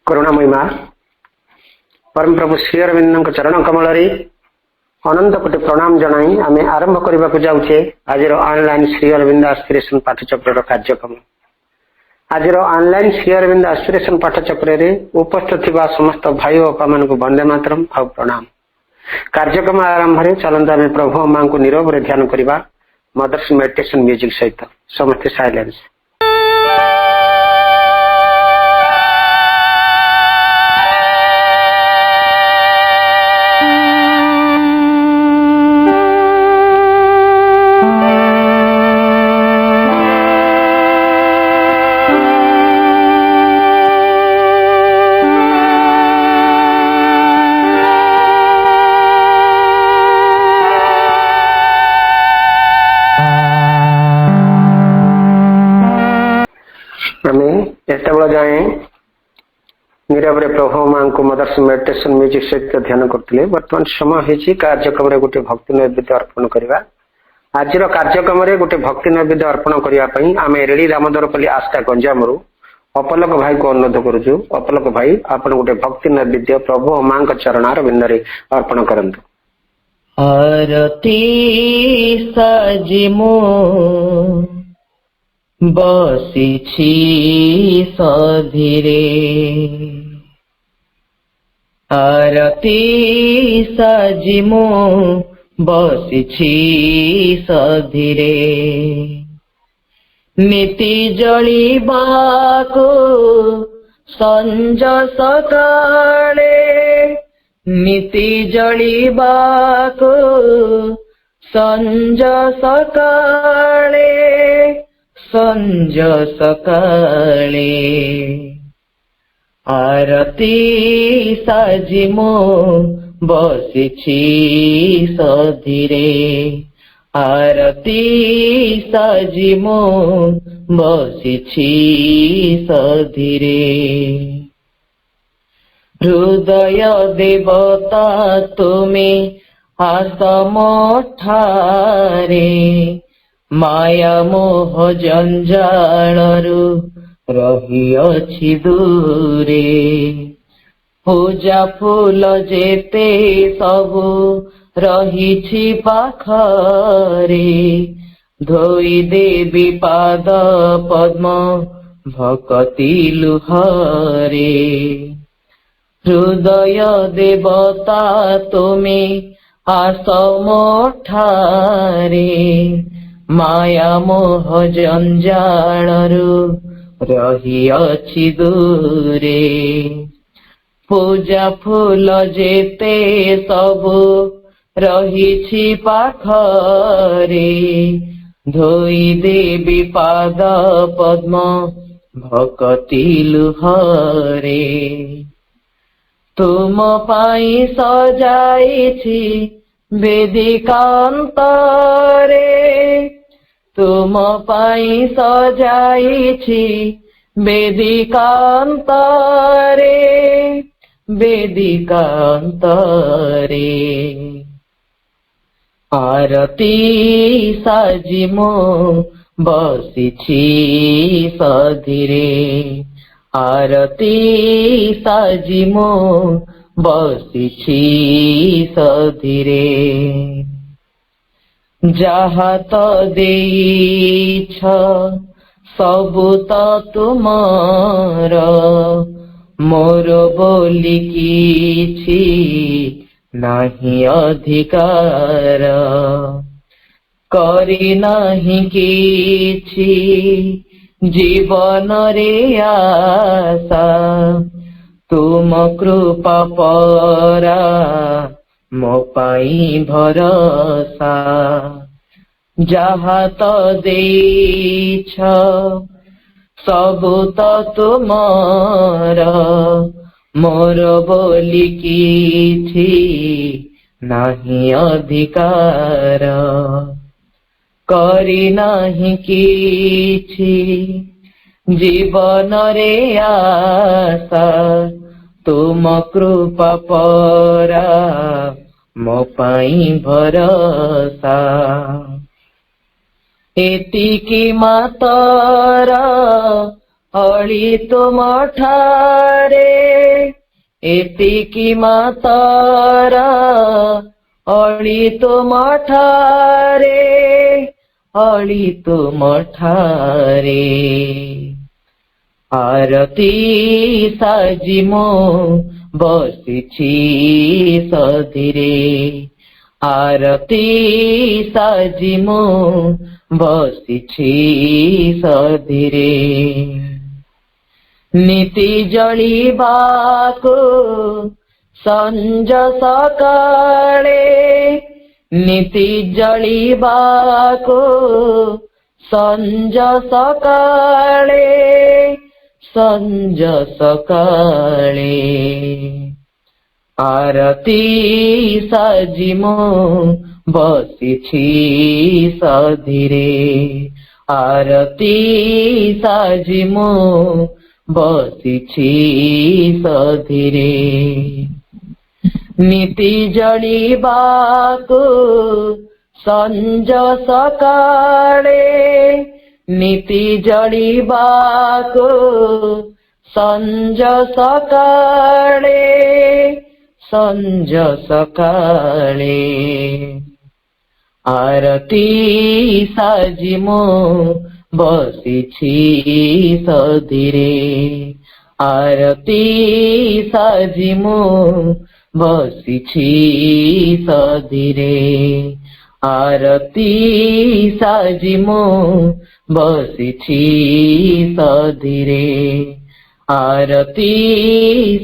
करुणामयी माँ परम प्रभु श्री अरविंद चरण कमल अनंत कोटि प्रणाम जनाई आम आरंभ करने को जाऊे आज ऑनलाइन श्री अरविंद एस्पिरेशन पाठचक्र कार्यक्रम। आज ऑनलाइन श्री अरविंद एस्पिरेशन पाठचक्र उपस्थित थी समस्त भाई और बापा मान वंदे मातरम और प्रणाम। कार्यक्रम आरंभ में चलते आम प्रभु माँ को नीरव ध्यान करवा मदर्स मेडिटेशन म्यूजिक सहित समस्त साइलेंस। जाए नीरव प्रभु माँ को मदर्स मेडिटेशन म्यूजिक सहित ध्यान करते। बर्तमान समय हो कार्यक्रम गोटे भक्ति नैवेद्य अर्पण करवा। आज कार्यक्रम गोटे भक्ति नैवेद्य अर्पण करने आम रेडी दामोदरपल्ली आस्था गंजाम अपलक भाई को अनुरोध करुचु। अपलक भाई आप गोटे भक्ति नैवेद्य प्रभु माँ चरणार बिंदरे अर्पण करंतु। आरती सजिमो बसिछि सधीरे, आरती सजिमो बसिछि सधीरे, नीति जलिबाको संज सकाळे, नीति जलिबाको संज सकाळे, संज सकाळे, आरती साजिमो बसिछि सधीरे, आरती साजिमो बसिछि सधीरे, हृदय देवता तुमे आसम ठारे, माया मोह जंजालरु रहिअछि दूरे, पूजा फूल जेते सबु रहिछि पाखरे, धोई देवी पाद पद्म भक्ति लुहरे, हृदय देवता तुमे आसम ठारे, माया मोह जंजालरु रहिअछि दूरे, पूजा फूल जेते सबु रहिछि पाखरे, धोई देवी पाद पद्म भक्ति लुहरे, तुम पाई सजाइछि वेदिकान्तरे, तुम पाई सजाइछि वेदिकान्तरे, वेदिकान्तरे, आरती साजिमो बसिछि सधीरे, आरती साजिमो बसिछि सधीरे, जहा तो देइछ सबु तो तुमार, मोर बोली किछि नाही अधिकार, करी नाही किछि जीवन रे आशा, तुम कृपा परा मो पाई भरोसा, जहा तो देइछ सबु तो तुमार, मोर बोली किछि नाही अधिकार, करी नाही किछि जीवन रे आशा, तुम कृपा परा मो पाई भरोसा, ଏତିକି ମାତର ଅଳି ତୁମଠାରେ, ଏତିକି ମାତର ଅଳି ତୁମଠାରେ, ଅଳି ତୁମଠାରେ। ଆରତି ସାଜି ମୁଁ ବସିଛି ସଧିରେ, ଆରତି ସାଜି ମୁଁ ବସିଛି ସଧିରେ। ନିତି ଜଳିବାକୁ ସଞ୍ଜ ସକାଳେ, ନିତି ଜଳିବାକୁ ସଞ୍ଜ ସକାଳେ, ସଞ୍ଜ ସକାଳେ। ଆରତି ସାଜି ମୁଁ ବସିଛି ସଧିରେ, ଆରତି ସାଜି ମୁଁ ବସିଛି ସଧିରେ। ନିତି ଜଳିବାକୁ ସଞ୍ଜ ସକାଳେ, ନିତି ଜଳିବାକୁ ସଞ୍ଜ ସକାଳେ, ସଞ୍ଜ ସକାଳେ। ଆରତି ସାଜି ମୁଁ ବସିଛି ସଧିରେ, ଆରତି ସାଜି ମୁଁ ବସିଛି ସଧିରେ, ଆରତି ସାଜି ମୁଁ ବସିଛି ସଧିରେ, ଆରତି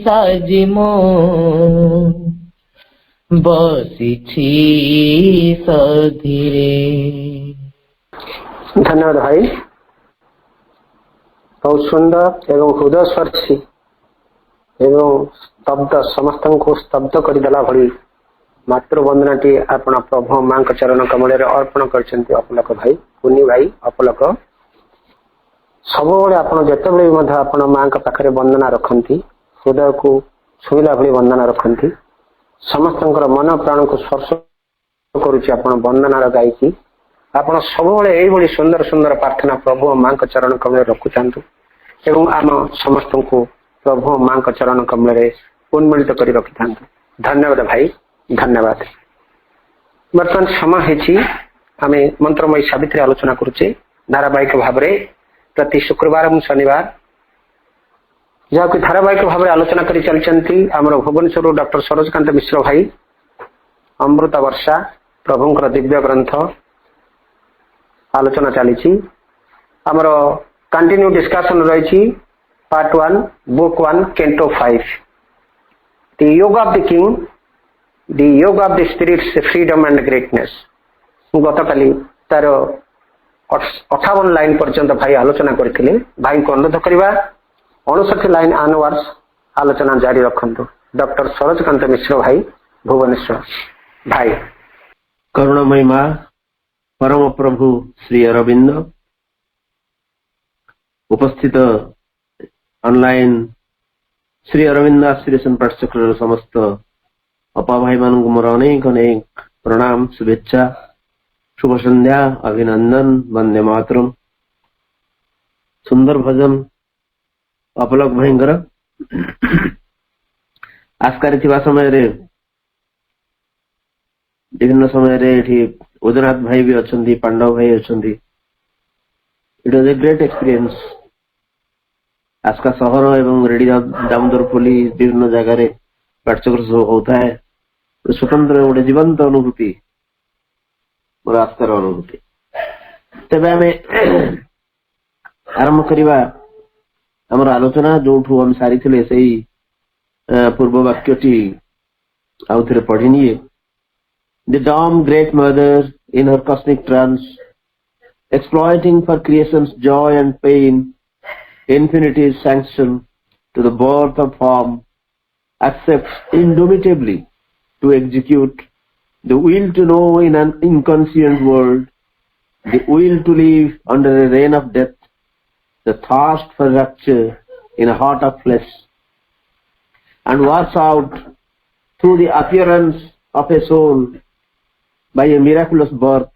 ସାଜି ମୁଁ ବସିଛି ସଧିରେ। धन्यवाद भाई, बहुत सुंदर एवं हृदय स्पर्शी एवं शब्द समस्त को स्तब्ध करदेला भली मातृवंदनाटी आपण प्रभु माँ चरण कमल अर्पण कर अपलक भाई, कुनी भाई अपलक। सब आप जिते आपण माँ पाखे वंदना रखती, हृदय को छुईला भली वंदना रखती, समस्त मन प्राण को स्पर्श करुच्ची वंदनार गायकी। आपण सब यही सुंदर सुंदर प्रार्थना प्रभु माँ चरण कमल रखुचातु एवं आम समस्त को प्रभु माँ चरण कमल उन्मिलित कर रखि था। धन्यवाद भाई, धन्यवाद। बर्तमान समय आम मंत्रमयी सावित्री आलोचना करुचे धारावाहिक भाव में प्रति शुक्रवार और शनिवार, जहाँ धारावाहिक भाव में आलोचना कर चलती आमर भुवनेश्वर डॉक्टर सरोजकांत मिश्र भाई। अमृत वर्षा प्रभुंकर दिव्य ग्रंथ आलोचना चली आमर कंटिन्यू डिस्कशन रही part 1 book 1 canto 5 the yoga of the king, the yoga of the spirits freedom and greatness. गत काली तार 58 लाइन पर्यंत भाई आलोचना करते। भाई को अनुरोध करवा 59 लाइन आनवर्ड्स आलोचना जारी रखु। डॉक्टर सरोजकांत मिश्र भाई, भुवनेश्वर भाई। करुणामयी माँ परम प्रभु श्री अरविंद, उपस्थित ऑनलाइन श्री अरविंद आश्रियन पाठचक्र समस्त अपा भाई मान मोर अनेक अनेक प्रणाम, शुभेच्छा, शुभ संध्या, अभिनंदन, वंदे मातरम। सुंदर भजन अपलक भाईंकर आस्कारी थिबा समय रे विभिन्न समय रे उदयनाथ भाई भी अच्छा, पांडव भाई अच्छा। It was a great experience. आस्का सहर एवं रेडी दामोदरपल्ली विभिन्न जगह पाठचक्र सब होता है। स्वतंत्र गोटे जीवंत अनुभूति, मोर आस्थार अनुभूति। तेज आम आरंभ करवा आमर आलोचना जो आम सारी से पूर्व वाक्यटी आउ थे पढ़ी। The dumb great mother in her cosmic trance, exploiting for creation's joy and pain, infinity's sanction to the birth of form, accepts indomitably to execute the will to know in an inconscient world, the will to live under a reign of death, the thirst for rapture in a heart of flesh, and works out through the appearance of a soul by a miraculous birth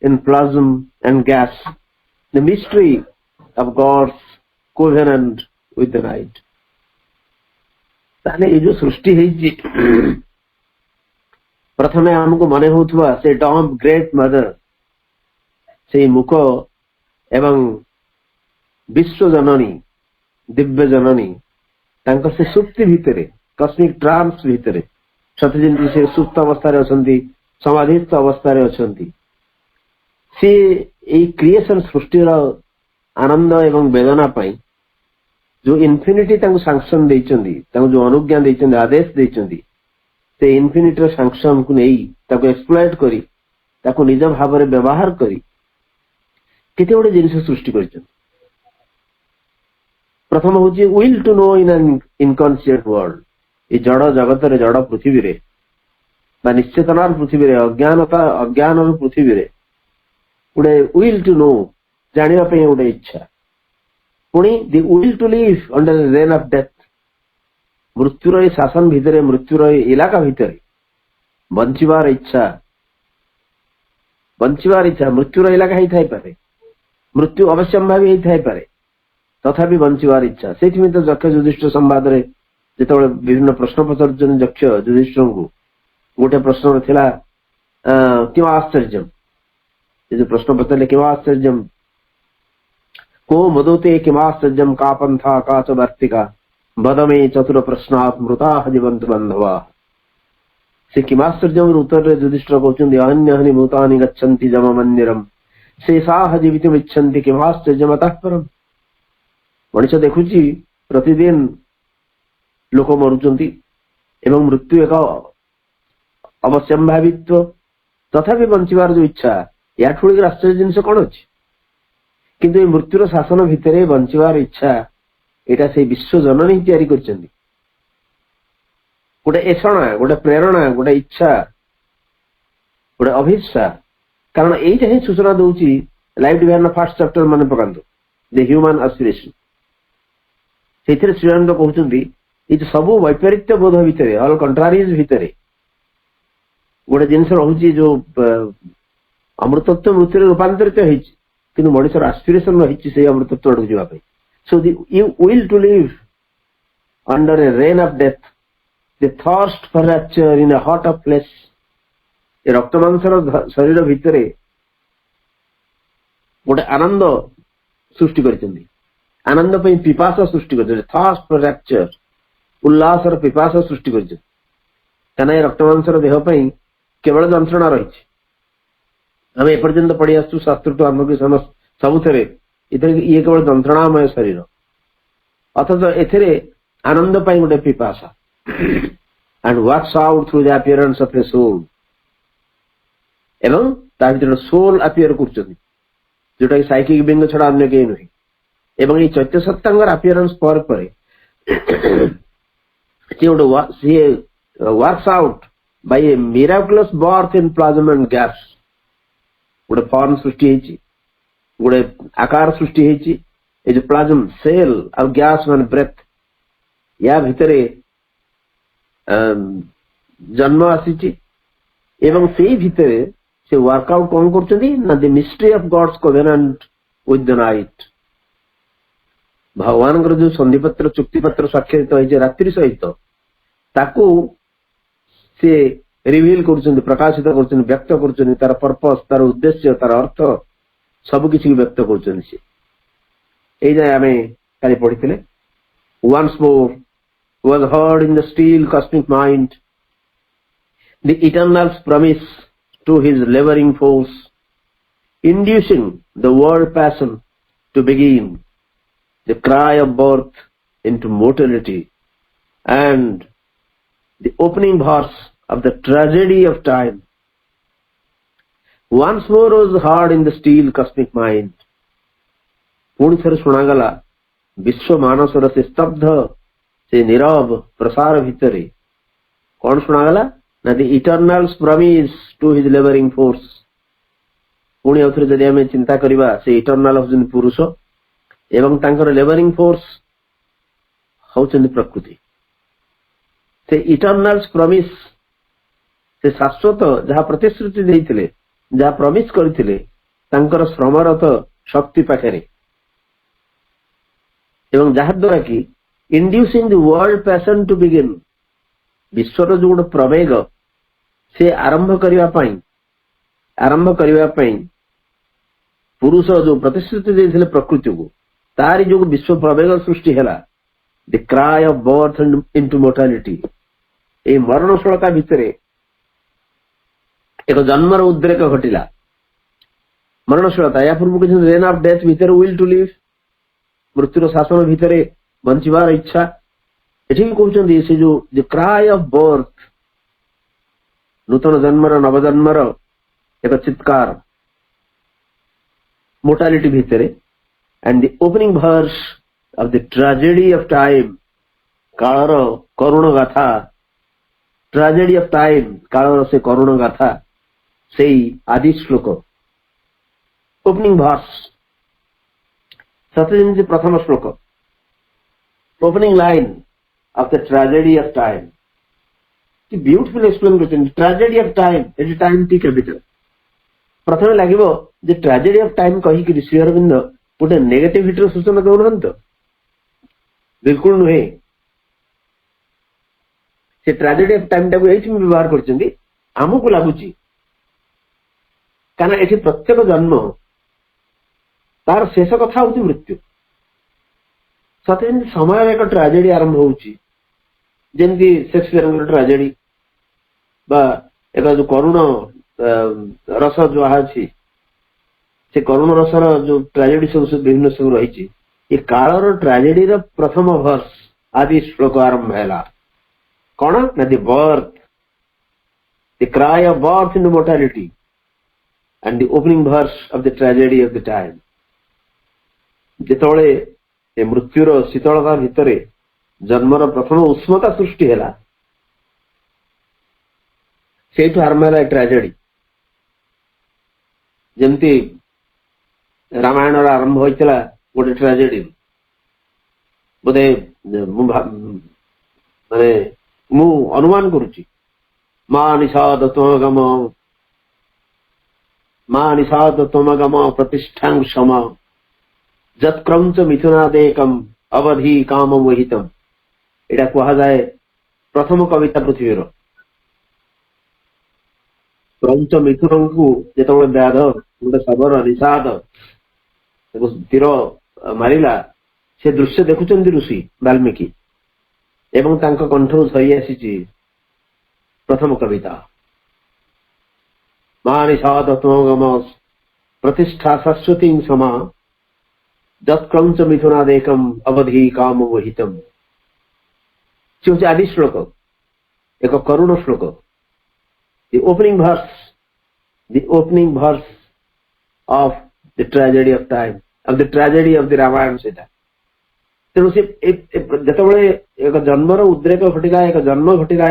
in plasm and gas, the mystery of God's covenant with the night. ताले ये जो सृष्टि है जी प्रथमे हमको मने होतुवा से Dom great mother से मुख एवं विश्व जननी दिव्य जननी तांको से सुप्ति भितरे कस्मिक ट्रांस भितरे सत्यजिंती से सुप्त अवस्था रे समाधिस्थ अवस्था रे से क्रिएशन सृष्टि आनंद एवं वेदना पाई जो इन्फिनिटी सांक्शन जो अनुज्ञा देइछन्ति आदेश देइछन्ति से इन्फिनिटी सांक्शन को नहीं एक्सप्लॉइट करी ताको निज भाव में व्यवहार करी केते गोटे जिनिस सृष्टि करिछन्ति। प्रथम होची will to know in an inconscient world ये जड़ जगत रे जड़ पृथ्वी रे बा निश्चेतनार पृथ्वी रे अज्ञान पृथ्वी रे गोटे विल टू नो जानिबा पई गोटे इच्छा पुणी the will to live under the reign of death मृत्युर शासन भितर मृत्युर इलाका भितर बंचिबार इच्छा मृत्युर इलाका ही थाई पारे मृत्यु अवश्यंभावी ही थाई पारे तथापि बंचिबार इच्छा से तो यक्ष युधिष्ठिर संवाद रे जेतबेले विभिन्न प्रश्न पचारुछन यक्ष युधिष्ठिर को गोटे प्रश्न थिला क्यों आश्चर्यम ये जो प्रश्न पचारे क्यों आश्चर्यम को मदोते किमाश्चर्यम का पंथा का च वर्तिका बदमे चतुर प्रश्नात् मृता जीवंत बंधवा से किमाश्चर्यम उत्तर रे युधिष्ठिर कहउछन्ति अन्यहनि भूतानि गच्छन्ति जम मंदिरम शेषाः जीवितुम् इच्छन्ति किमाश्चर्यम अतः परम मनुष्य देखुची प्रतिदिन लोक मरुचन्ति एवं मृत्यु एक अवश्यंभावित्व तथापि बंचिबार जो इच्छा या ठुड़ी आश्चर्य जिनिस कौन अच्छी किंतु ये मृत्युर शासन भितर बंचिबार इच्छा एटा से विश्व जननी तैयारी करछन्ति गोटे एषणा गोटे प्रेरणा गोटे इच्छा गोटे अभिष्ठा कारण एटा ही सूचना दउची लाइफ डिवाइन फर्स्ट चैप्टर मन पकांतो द ह्यूमन एस्पिरेशन सेथिरे श्रीराम कहउछन्ति ये जो सब वैपरीत्य बोध भितर ऑल कंट्रारीज भितर गोटे जिनिस रहुची जो अमृतत्व मृत्यु रूपांतरित होइछि किंतु मनुष्यर एस्पिरेशन रही से अमृतत्व आड़ जावाई so you will to live under a reign of death the thirst for rapture in a hot of place ए रक्त मांसर शरीर भितर गोटे आनंद सृष्टि करछन्ति आनंद पई पिपासा सृष्टि करछन्ति थर्स्ट फॉर रैप्चर उल्लासर पिपासा सृष्टि करछन्ति काना ए रक्त मांसर देह पई केवल जंत्रणा रही आम एपर्यंत पढ़ी आसु शास्त्र टू आरंभ सबुथे ये केवल जंत्रणामय शरीर अथच एथिरे आनंद पाई गोटे पिपासा and works out through the appearance of a soul एवं ता भीतर सोल अपीयर करछन्ति जोटा कि साइकिक बिंग छड़ा अन्य केही नुहे एवं ये चैत्य सत्तांगर अपीयरेंस पर works out by A miraculous birth in plasma and gas गोटे फॉर्म सृष्टि होती गोटे आकार सृष्टि होती ये जो प्लाज्म सेल और गैस मान ब्रेथ या भितर जन्म आसी एवं से भितर से वर्कआउट कौन कर the mystery of God's covenant with the night भगवान जो संधिपत्र चुक्तिपत्र स्वाक्षरित होती रात्रि सहित ताकू से रिवील कर प्रकाशित कर व्यक्त कर तार पर्पस तार उद्देश्य तार अर्थ सबकि व्यक्त कर पढ़ी once more was heard in the still cosmic mind the eternal's promise to his laboring force inducing the world passion to begin the cry of birth into mortality and the opening verse of the tragedy of time once more was heard in the still cosmic mind पुणी थर सुनागला विश्व मानसर से स्तब्ध से नीरव प्रसार भितर कौन सुनागला ना the eternal's promise to his labouring force पुणी आउथरे जदि आमे चिंता करिबा से इटर्नल होजन पुरुष एवं तांकर लेबरिंग फोर्स होचन प्रकृति से इटर्नल्स प्रॉमिस से शाश्वत जहाँ प्रतिश्रुति देइथिले जहाँ प्रॉमिस करथिले ତାଙ୍କର ଶ୍ରମରତ ଶକ୍ତି ପାଖରେ ଏବଂ ଯାହା ଦ୍ୱାରା କି inducing the world passion to begin, ବିଶ୍ୱର ଯୋଉ ଗୋଟେ ପ୍ରବେଗ ସେ ଆରମ୍ଭ କରିବା ପାଇଁ ପୁରୁଷ ଯୋଉ ପ୍ରତିଶ୍ରୁତି ଦେଇଥିଲେ ପ୍ରକୃତିକୁ ତାରି ଯୋଉ ବିଶ୍ୱ ପ୍ରବେଗ ସୃଷ୍ଟି ହେଲା, the cry of birth into mortality, এই ମରଣଶୀଳତା ଭିତରେ ଏକ ଜନ୍ମର ଉଦ୍ରେକ ଘଟିଲା। ମରଣଶୀଳତା ଏହା ପୂର୍ବରୁ କିଛି ରେନ୍ ଅଫ୍ ଡେଥ୍ ଭିତରେ ୱିଲ୍ ଟୁ ଲିଭ୍, ମୃତ୍ୟୁର ଶାସନ ଭିତରେ ବଞ୍ଚିବାର ଇଚ୍ଛା। ଏଠି ବି କହୁଛନ୍ତି ସେ ଯୋଉ the cry of birth, ନୂତନ ଜନ୍ମର ନବଜନ୍ମର ଏକ ଚିତ୍କାର ମୋର୍ଟାଲିଟି ଭିତରେ, and the opening verse of the tragedy of time, କାଳର କରୁଣ ଗାଥା, tragedy of time, କାଳର ସେ କରୁଣ ଗାଥା, ସେଇ ଆଦି ଶ୍ଲୋକ opening verse, ସତେ ଯେମିତି ପ୍ରଥମ ଶ୍ଲୋକ, opening line of the tragedy of time, beautiful explain କରୁଛନ୍ତି। tragedy of time, ଏଠି time ଟି capital। ପ୍ରଥମେ ଲାଗିବ ଯେ tragedy of time କହିକି ଶ୍ରୀ ଅରବିନ୍ଦ ଗୋଟେ ନେଗେଟିଭିଟିର ସୂଚନା ଦଉନାହାନ୍ତି ତ, ବିଲକୁଲ ନୁହେଁ। ସେ tragedy of time ଟାକୁ ଏଇଠି ବ୍ୟବହାର କରିଛନ୍ତି। ଆମକୁ ଲାଗୁଛି କାରଣ ଏଠି ପ୍ରତ୍ୟେକ ଜନ୍ମ ତାର ଶେଷ କଥା ହଉଛି ମୃତ୍ୟୁ। ସତେ ଯେମିତି ସମୟର ଏକ ଟ୍ରାଜେଡି ଆରମ୍ଭ ହଉଛି, ଯେମିତି ସେକ୍ସପିୟରଙ୍କର ଟ୍ରାଜେଡି ବା ଏକ ଯୋଉ କରୁଣ ରସ ଯାହା ଅଛି, ସେ କରୁଣ ରସର ଯୋଉ ଟ୍ରାଜେଡି ସବୁ ବିଭିନ୍ନ ସବୁ ରହିଛି, ଏ କାଳର ଟ୍ରାଜେଡିର ପ୍ରଥମ ଭର୍ସ ଆଦି ଶ୍ଲୋକ ଆରମ୍ଭ ହେଲା। କଣ ନା the birth, the cry of birth in mortality and the opening verse of the tragedy of the time। ଯେତେବେଳେ ଏ ମୃତ୍ୟୁର ଶୀତଳତା ଭିତରେ ଜନ୍ମର ପ୍ରଥମ ଉଷ୍ମତା ସୃଷ୍ଟି ହେଲା, ସେଇଠୁ ଆରମ୍ଭ ହେଲା ଟ୍ରାଜେଡି। ଯେମିତି ରାମାୟଣର ଆରମ୍ଭ ହୋଇଥିଲା ଗୋଟେ ଟ୍ରାଜେଡି, ବୋଧେ ମୁଁ ଅନୁମାନ କରୁଛି, ମା ନିଷାଦ ତମଗମ ପ୍ରତିଷ୍ଠାଂଶମ ଯତ୍କ୍ରଞ୍ଚ ମିଥୁନାଦେକମ୍ ଅବଧି କାମ ମୋହିତମ୍। ଏଇଟା କୁହାଯାଏ ପ୍ରଥମ କବିତା ପୃଥିବୀର। କ୍ରଞ୍ଚ ମିଥୁନଙ୍କୁ ଯେତେବେଳେ ବ୍ୟାଧ ଗୋଟେ ଶବର ନିଷାଦ ତୀର ମାରିଲା, ସେ ଦୃଶ୍ୟ ଦେଖୁଛନ୍ତି ଋଷି ବାଲ୍ମୀକି ଏବଂ ତାଙ୍କ କଣ୍ଠରୁ ସହି ଆସିଛି ପ୍ରଥମ କବିତା। ମା ନିଷାଦ ତମଗମ ପ୍ରତିଷ୍ଠା ଶାଶ୍ୱତୀ ସମା ଯତ୍କ୍ରଞ୍ଚ ମିଥୁନାଦେକମ୍ ଅବଧି କାମ ମୋହିତମ୍। ସେ ହଉଛି ଆଦି ଶ୍ଲୋକ, ଏକ କରୁଣ ଶ୍ଲୋକ। The opening verse of the tragedy of time, of the tragedy of the Ramayana ସେଇଟା। ତେଣୁ ସେ ଯେତେବେଳେ ଏକ ଜନ୍ମର ଉଦ୍ରେକ ଘଟିଲା, ଏକ ଜନ୍ମ ଘଟିଲା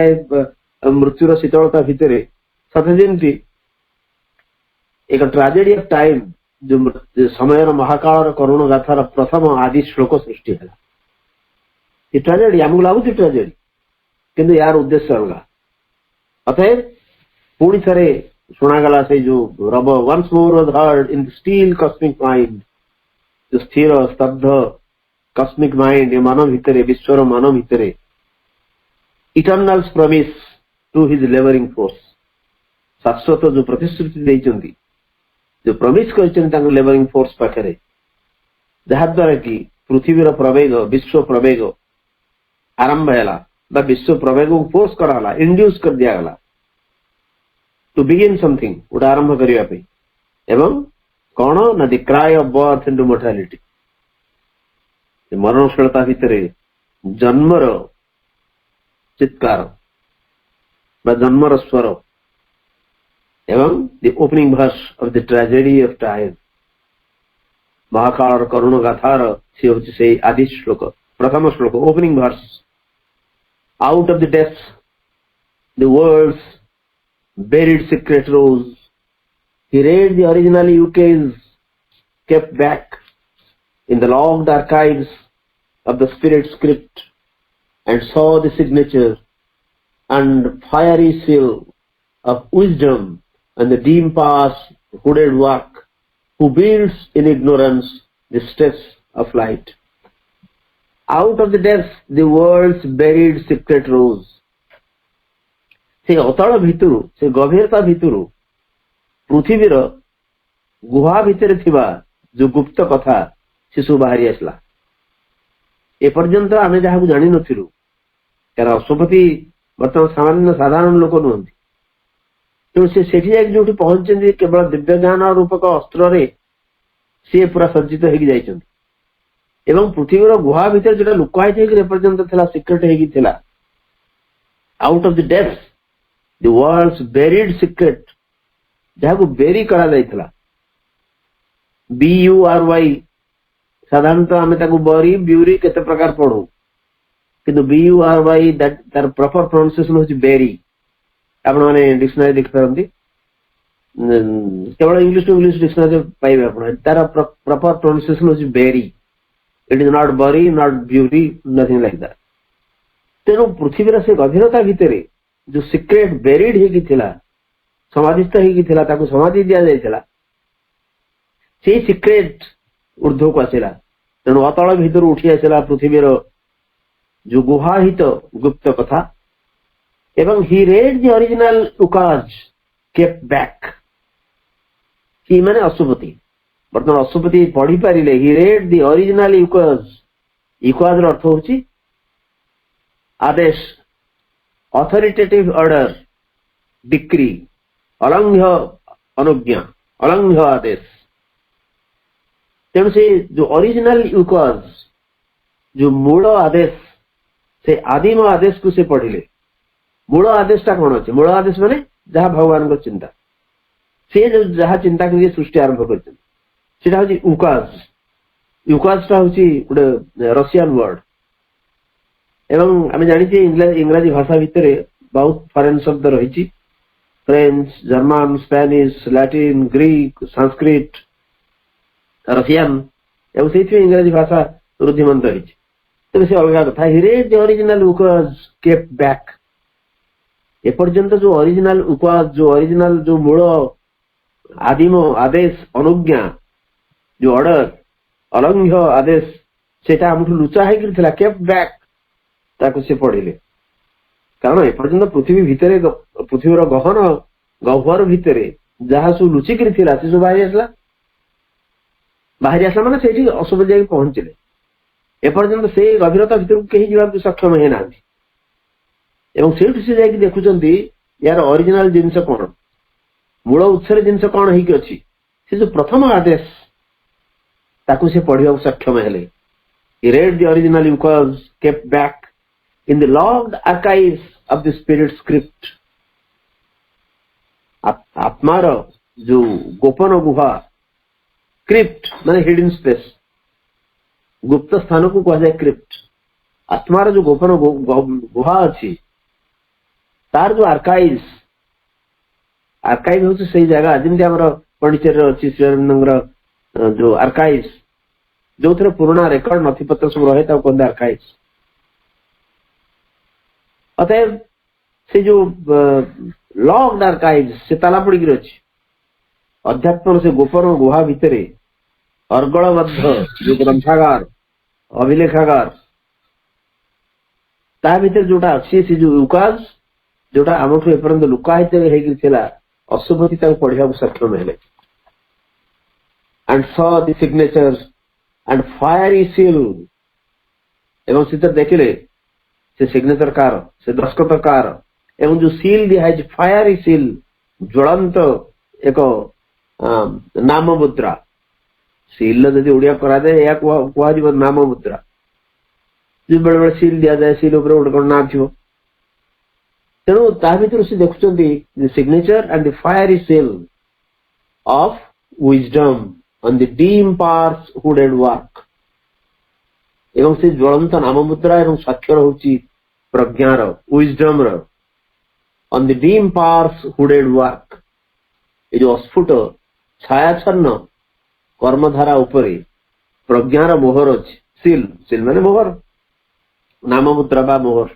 ମୃତ୍ୟୁର ଶୀତଳତା ଭିତରେ, ସତେ ଯେମିତି ଏକ ଟ୍ରାଜେଡି ଅଫ ଟାଇମ, ଯୋଉ ସମୟର ମହାକାଳର କରୁଣ ଗାଥାର ପ୍ରଥମ ଆଦି ଶ୍ଲୋକ ସୃଷ୍ଟି ହେଲା। ଏ ଟ୍ରାଜେଡି ଆମକୁ ଲାଗୁଛି ଟ୍ରାଜେଡି, କିନ୍ତୁ ଏହାର ଉଦ୍ଦେଶ୍ୟ ଅଲଗା। ଅତଏବ ପୁଣି ଥରେ ଶୁଣାଗଲା ସେଇ ଯୋଉ ରବ once more was heard in the still cosmic mind, ଯୋଉ ସ୍ଥିର ସ୍ତବ୍ଧ କସ୍ମିକ ମାଇଣ୍ଡ, ଏ ମନ ଭିତରେ, ବିଶ୍ୱର ମନ ଭିତରେ ଇଟର୍ନାଲ ପ୍ରମିସ୍ ଟୁ ହିଜ ଲେବରିଂ ଫୋର୍ସ, ଶାଶ୍ୱତ ଯୋଉ ପ୍ରତିଶ୍ରୁତି ଦେଇଛନ୍ତି, ଯୋଉ ପ୍ରମିସ୍ କରିଛନ୍ତି ତାଙ୍କ ଲେବରିଂ ଫୋର୍ସ ପାଖରେ, ଯାହାଦ୍ୱାରା କି ପୃଥିବୀର ପ୍ରବେଗ, ବିଶ୍ୱ ପ୍ରବେଗ ଆରମ୍ଭ ହେଲା ବା ବିଶ୍ୱ ପ୍ରବେଗକୁ ଫୋର୍ସ କରାଗଲା, ଇଣ୍ଡ୍ୟୁସ କରିଦିଆଗଲା ଟୁ ବିଗିନ୍ ସମଥିଙ୍ଗ, ଗୋଟେ ଆରମ୍ଭ କରିବା ପାଇଁ। ଏବଂ କଣ ନା the cry of birth into mortality, ମରଣଶୀଳତା ଭିତରେ ଜନ୍ମର ଚିତ୍କାର ବା ଜନ୍ମର ସ୍ୱର, ଏବଂ the opening verse of the tragedy of time, ମହାକାଳର କରୁଣ ଗାଥାର ସେ ହଉଛି ସେଇ ଆଦି ଶ୍ଲୋକ, ପ୍ରଥମ ଶ୍ଲୋକ, opening verse. Out of the depths the world's buried secret rose. He read the original UK's kept back in the logged archives of the spirit script and saw the signature and fiery seal of wisdom and the dim past hooded work who builds in ignorance the stress of light. Out of the depths the world's buried secret rose. से अतल भितरु से गभीरता भितरु पृथ्वीर गुहा भितर थिबा जो गुप्त कथा से सब बाहरी आसला. एपर्यंत आमे जहां जानि नथिलु कारण अश्वपति बर्तमान सामान्य साधारण लोक नुहंती. तो से सेठी जाके जोठी पहुंचନ୍ତି केवल दिव्य ज्ञान रूपक अस्त्र रे से पूरा सज्जित हेगी जाइछन्ती एवं पृथ्वीर गुहा भितर जेटा लुकाई थेकी पर्यंत थिला सिक्रेट हेगी थिला. Out of the depth the world's buried secret जहां बेरी करा जाइथिला. BURY साधारणतः आमे ताकू बरी ब्यूरी केते प्रकार पढू किंतु BURY दैट तार प्रॉपर प्रोनाउंसिएशन होची बेरी. आपण माने डिक्शनरी देख पारंती केवल इंग्लिश टू इंग्लिश डिक्शनरी पाइबे आपण तार प्रॉपर प्रोनाउंसिएशन होची buried. It is not bury not beauty nothing like that. तेनु पृथ्वीर से गभीरता भितरे जो सिक्रेट बेरिड हेकी थिला समाधिस्थ हेकी थिला ताकू समाधि दिया जाइथिला से सिक्रेट ऊर्ध्व को आसिला. तेणु अतल भितर उठी आसिला पृथ्वीर जो गुहाहित गुप्त कथा एवं he read the original ukaz kept back. he माने अशुपति बर्तमान अशुपति पढ़ी पारिले he read the original ukaz. ukaz अर्थ होची आदेश authoritative order decree अलंघ्य अनुज्ञा अलंघ्य आदेश. तेणु से जो ओरिजिनल ukaz जो मूल आदेश से आदिम आदेश को से पढ़िले. मूल आदेश टा कौन अच्छे मूल आदेश माने जहाँ भगवान को चिंता से जो जहाँ चिंता के लिए सृष्टि आरंभ कर उकाज. उकाज टा हूँ गोटे रशियन वर्ड एवं आम जानी इंग्राजी भाषा भितर बहुत फरेन शब्द रही French German Spanish Latin Greek Sanskrit Russian एवं से इंग्राजी भाषा रुद्धिमान रही. तो से अलग कथा he read the original ukase kept back. एपर्यंत जो ओरिजिनल उपवास जो ओरिजिनल जो मूल आदिम आदेश अनुज्ञा जो ऑर्डर अलंघ्य आदेश सेटा हमठु लुचा हेकि थिला केप्ट बैक ताको से पढिले. कारण एपर्यंत पृथ्वी भितरे पृथ्वीर गहन गह्वर भितरे जहाँ सब लुचिक थिला से सब बाहरी आसला माने सेठी असुविधा जाई पहुंचले. एपर्यंत से गभीरता भितर कहीं जीवा सक्षम है ना एवं से जाकि देखुचंती यार ओरिजिनल जिनस कौन मूल उत्सर जिनस कौन है कि अच्छी से जो प्रथम आदेश ताकू से पढ़िया सक्षम हेले. He read the original ukaz kept back in the logged archives of the spirit script. आत्मार जो गोपन गुहा क्रिप्ट माने हिडन स्पेस गुप्त स्थान को कहा जाए क्रिप्ट. आत्मार जो गोपन गुहा अच्छी तार जो आर्काइव्स आर्काइव हूँ से जगह जमी आम पंडिचेरी अच्छी श्रीअरविंदर जो आर्काइव्स जो थे पुराना रेकर्ड नथिपत्र सब रहे कहते आर्काइव्स. अतएव से जो लॉक्ड आर्काइव्स से ताला पड़ी अच्छी अध्यात्म से गोपन गुहा भितर अर्गलबद्ध जो ग्रंथागार अभिलेखागार ता भीतर जोटा अच्छी से जो उकाज जोटा आमठू एपर्यंत लुकायित हेकि थिला अशुभति ताको पढ़िया सक्षम हेले. And saw the signatures and fiery seal एवं सीधे देखिले से सिग्नेचर कार से दस्खत कार एवं जो सील दिया है फायरी सील ज्वलंत एक नाम मुद्रा सील जदि ओडिया करा जाए या कह नाम मुद्रा जो बेले बेले सील दिया जाए सील उपर गोटे नाम थी. तेणु ता भीतर से देखुं signature and the fiery seal of wisdom on the dim power's hooded work एवं से ज्वलंत नाम मुद्रा एवं स्वाक्षर होची प्रज्ञार wisdom on the dim power's hooded work. ये जो अस्फुट छायाछन्न कर्मधारा उपरे प्रज्ञार मोहर अच्छी सील सील माने मोहर नाम मुद्रा बा मोहर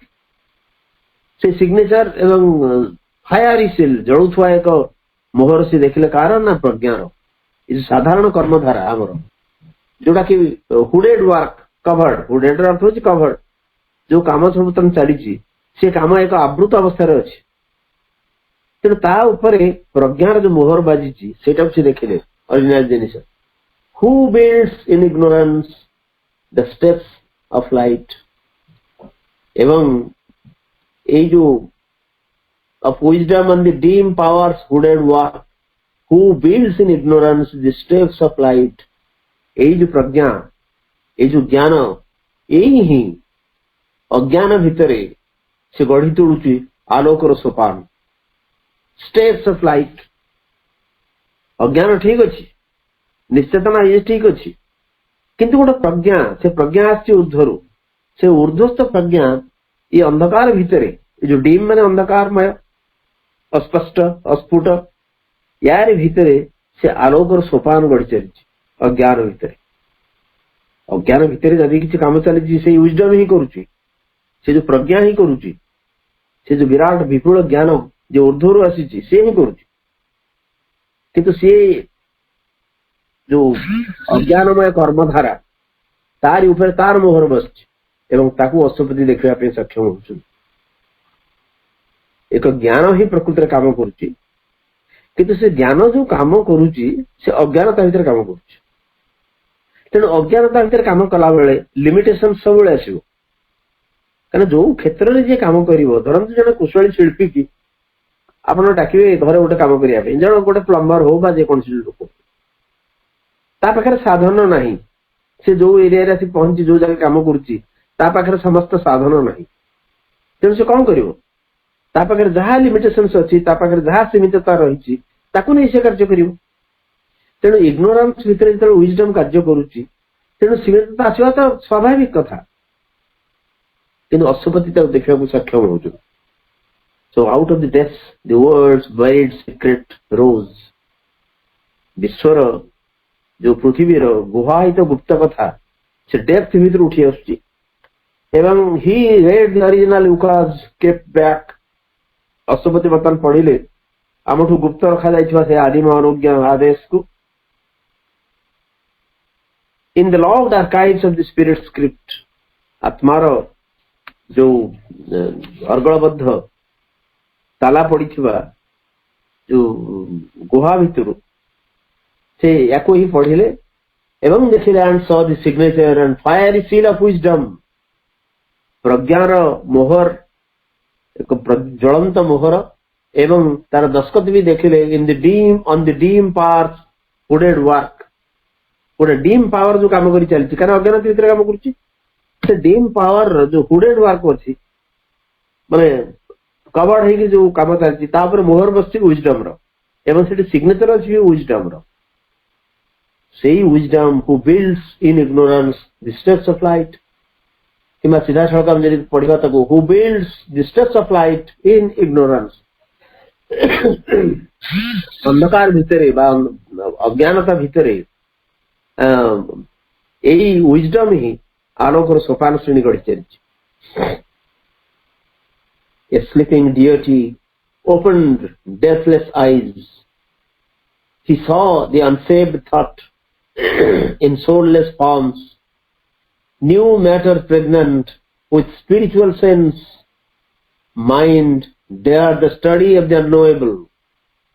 से सिग्नेचर एवं फायरी सील जलुवा एक मोहर से देखिले कार ना प्रज्ञार साधारण कर्मधारा आमर जोटा कि हुडेड वर्क कवर्ड, हुडेड अर्थ होची कवर्ड, जो काम सब तम चली से काम एक आवृत अवस्था अच्छी तेणु ता उपरे प्रज्ञार जो मोहर बाजी सेटा से देखिले ओरिजिनल जिनिस who builds in ignorance the steps of light एवं ए जो of wisdom and the dim powers hooded work who builds in ignorance the steps of light एई जो प्रज्ञा एई जो ज्ञान एई ही अज्ञान भितरे से गढ़ी तोड़ुची आलोकर सोपान स्टेप्स ऑफ लाइट अज्ञान ठीक अच्छी निश्चेतना ये ठीक अच्छी किंतु गोटे प्रज्ञा से प्रज्ञा आसी ऊर्ध्वरु से ऊर्ध्वस्थ प्रज्ञा ये अंधकार भितरे जो डीम माने अंधकारमय अस्पष्ट अस्फुट यार भितरे से आलोकर सोपान गढ़ी चली अज्ञान भितरे अज्ञान भितरे जदि किसी काम चली से विजडम ही करुची से जो प्रज्ञा ही करुची से जो विराट विपुल ज्ञान जो ऊर्ध्वर आसी से ही करुची किंतु से जो अज्ञानमय कर्मधारा तार ऊपर तार मोहर बस एवं ताकू अशुपति देखा सक्षम हो एक ज्ञान ही प्रकृति काम करुची किंतु से ज्ञान जो काम करुची से अज्ञानता भीतर काम करुची तेणु अज्ञानता भीतर काम कला बेले लिमिटेशन सब बेले आसो कारण जो क्षेत्र में जे काम करिवो धरंतु जने कुशली शिल्पी की आपण डाकिबे घरे गोटे काम करिया पे जण गोटे प्लम्बर हो बा जे कोनसी लोक ता पाखरे साधन नाही से जो एरिया रे पहुंची जो जगह काम करुची ता पाखरे समस्त साधन नाही तेणु से कौन करिवो ता पाखरे जहा लिमिटेशंस अछि ता पाखरे जहा सीमितता रहिछि ताकू नै से कार्य करिवो तेणु इग्नोरेंस भितर जतल विजडम कार्य करूची तेणु सीमितता आसीबा त स्वाभाविक कथा किंतु अशुपति त देखिबा को सक्षम होजु so out of the depths the world's buried secret rose विश्वर जो पृथ्वी रो गुहाहित गुप्त कथा से डेप्थ भीतर उठी आछी एवं he read the original ukase kept back Aswapati बर्तन पढ़िले आमठू गुप्त रखा जाइछवा से आदिम अनुज्ञा आदेश को in the locked archives of the spirit's crypt आत्मार जो अर्गलबद्ध ताला पड़ीथिबा जो गुहा भितर से याको ही पढ़िले एवं देखिले and saw the signature and fiery seal of wisdom प्रज्ञार मोहर एक ज्वलंत मोहर एवं तार दस्खत भी देखिले in the dim on the dim power's hooded work गोटे डीम पावर जो काम करी चलती कारण अज्ञान भितर काम करुची से डीम पावर जो हुडेड वर्क अच्छी माने कवर्ड है जो काम चलती तापर मोहर बसची विजडम रो एवं सेठी सिग्नेचर अछि विजडम रो सेही wisdom who builds in ignorance the steps of light किंवा सीधा सड़क हम जब पढ़ा तक who builds the steps of light in ignorance अंधकार भितरे बा अज्ञानता भितरे एई विजडम ही आलोकर सोपान श्रेणी गढ़ी चली ए sleeping deity opened deathless eyes he saw the unsaved thought in soulless forms new matter pregnant with spiritual sense mind dared the study of the unknowable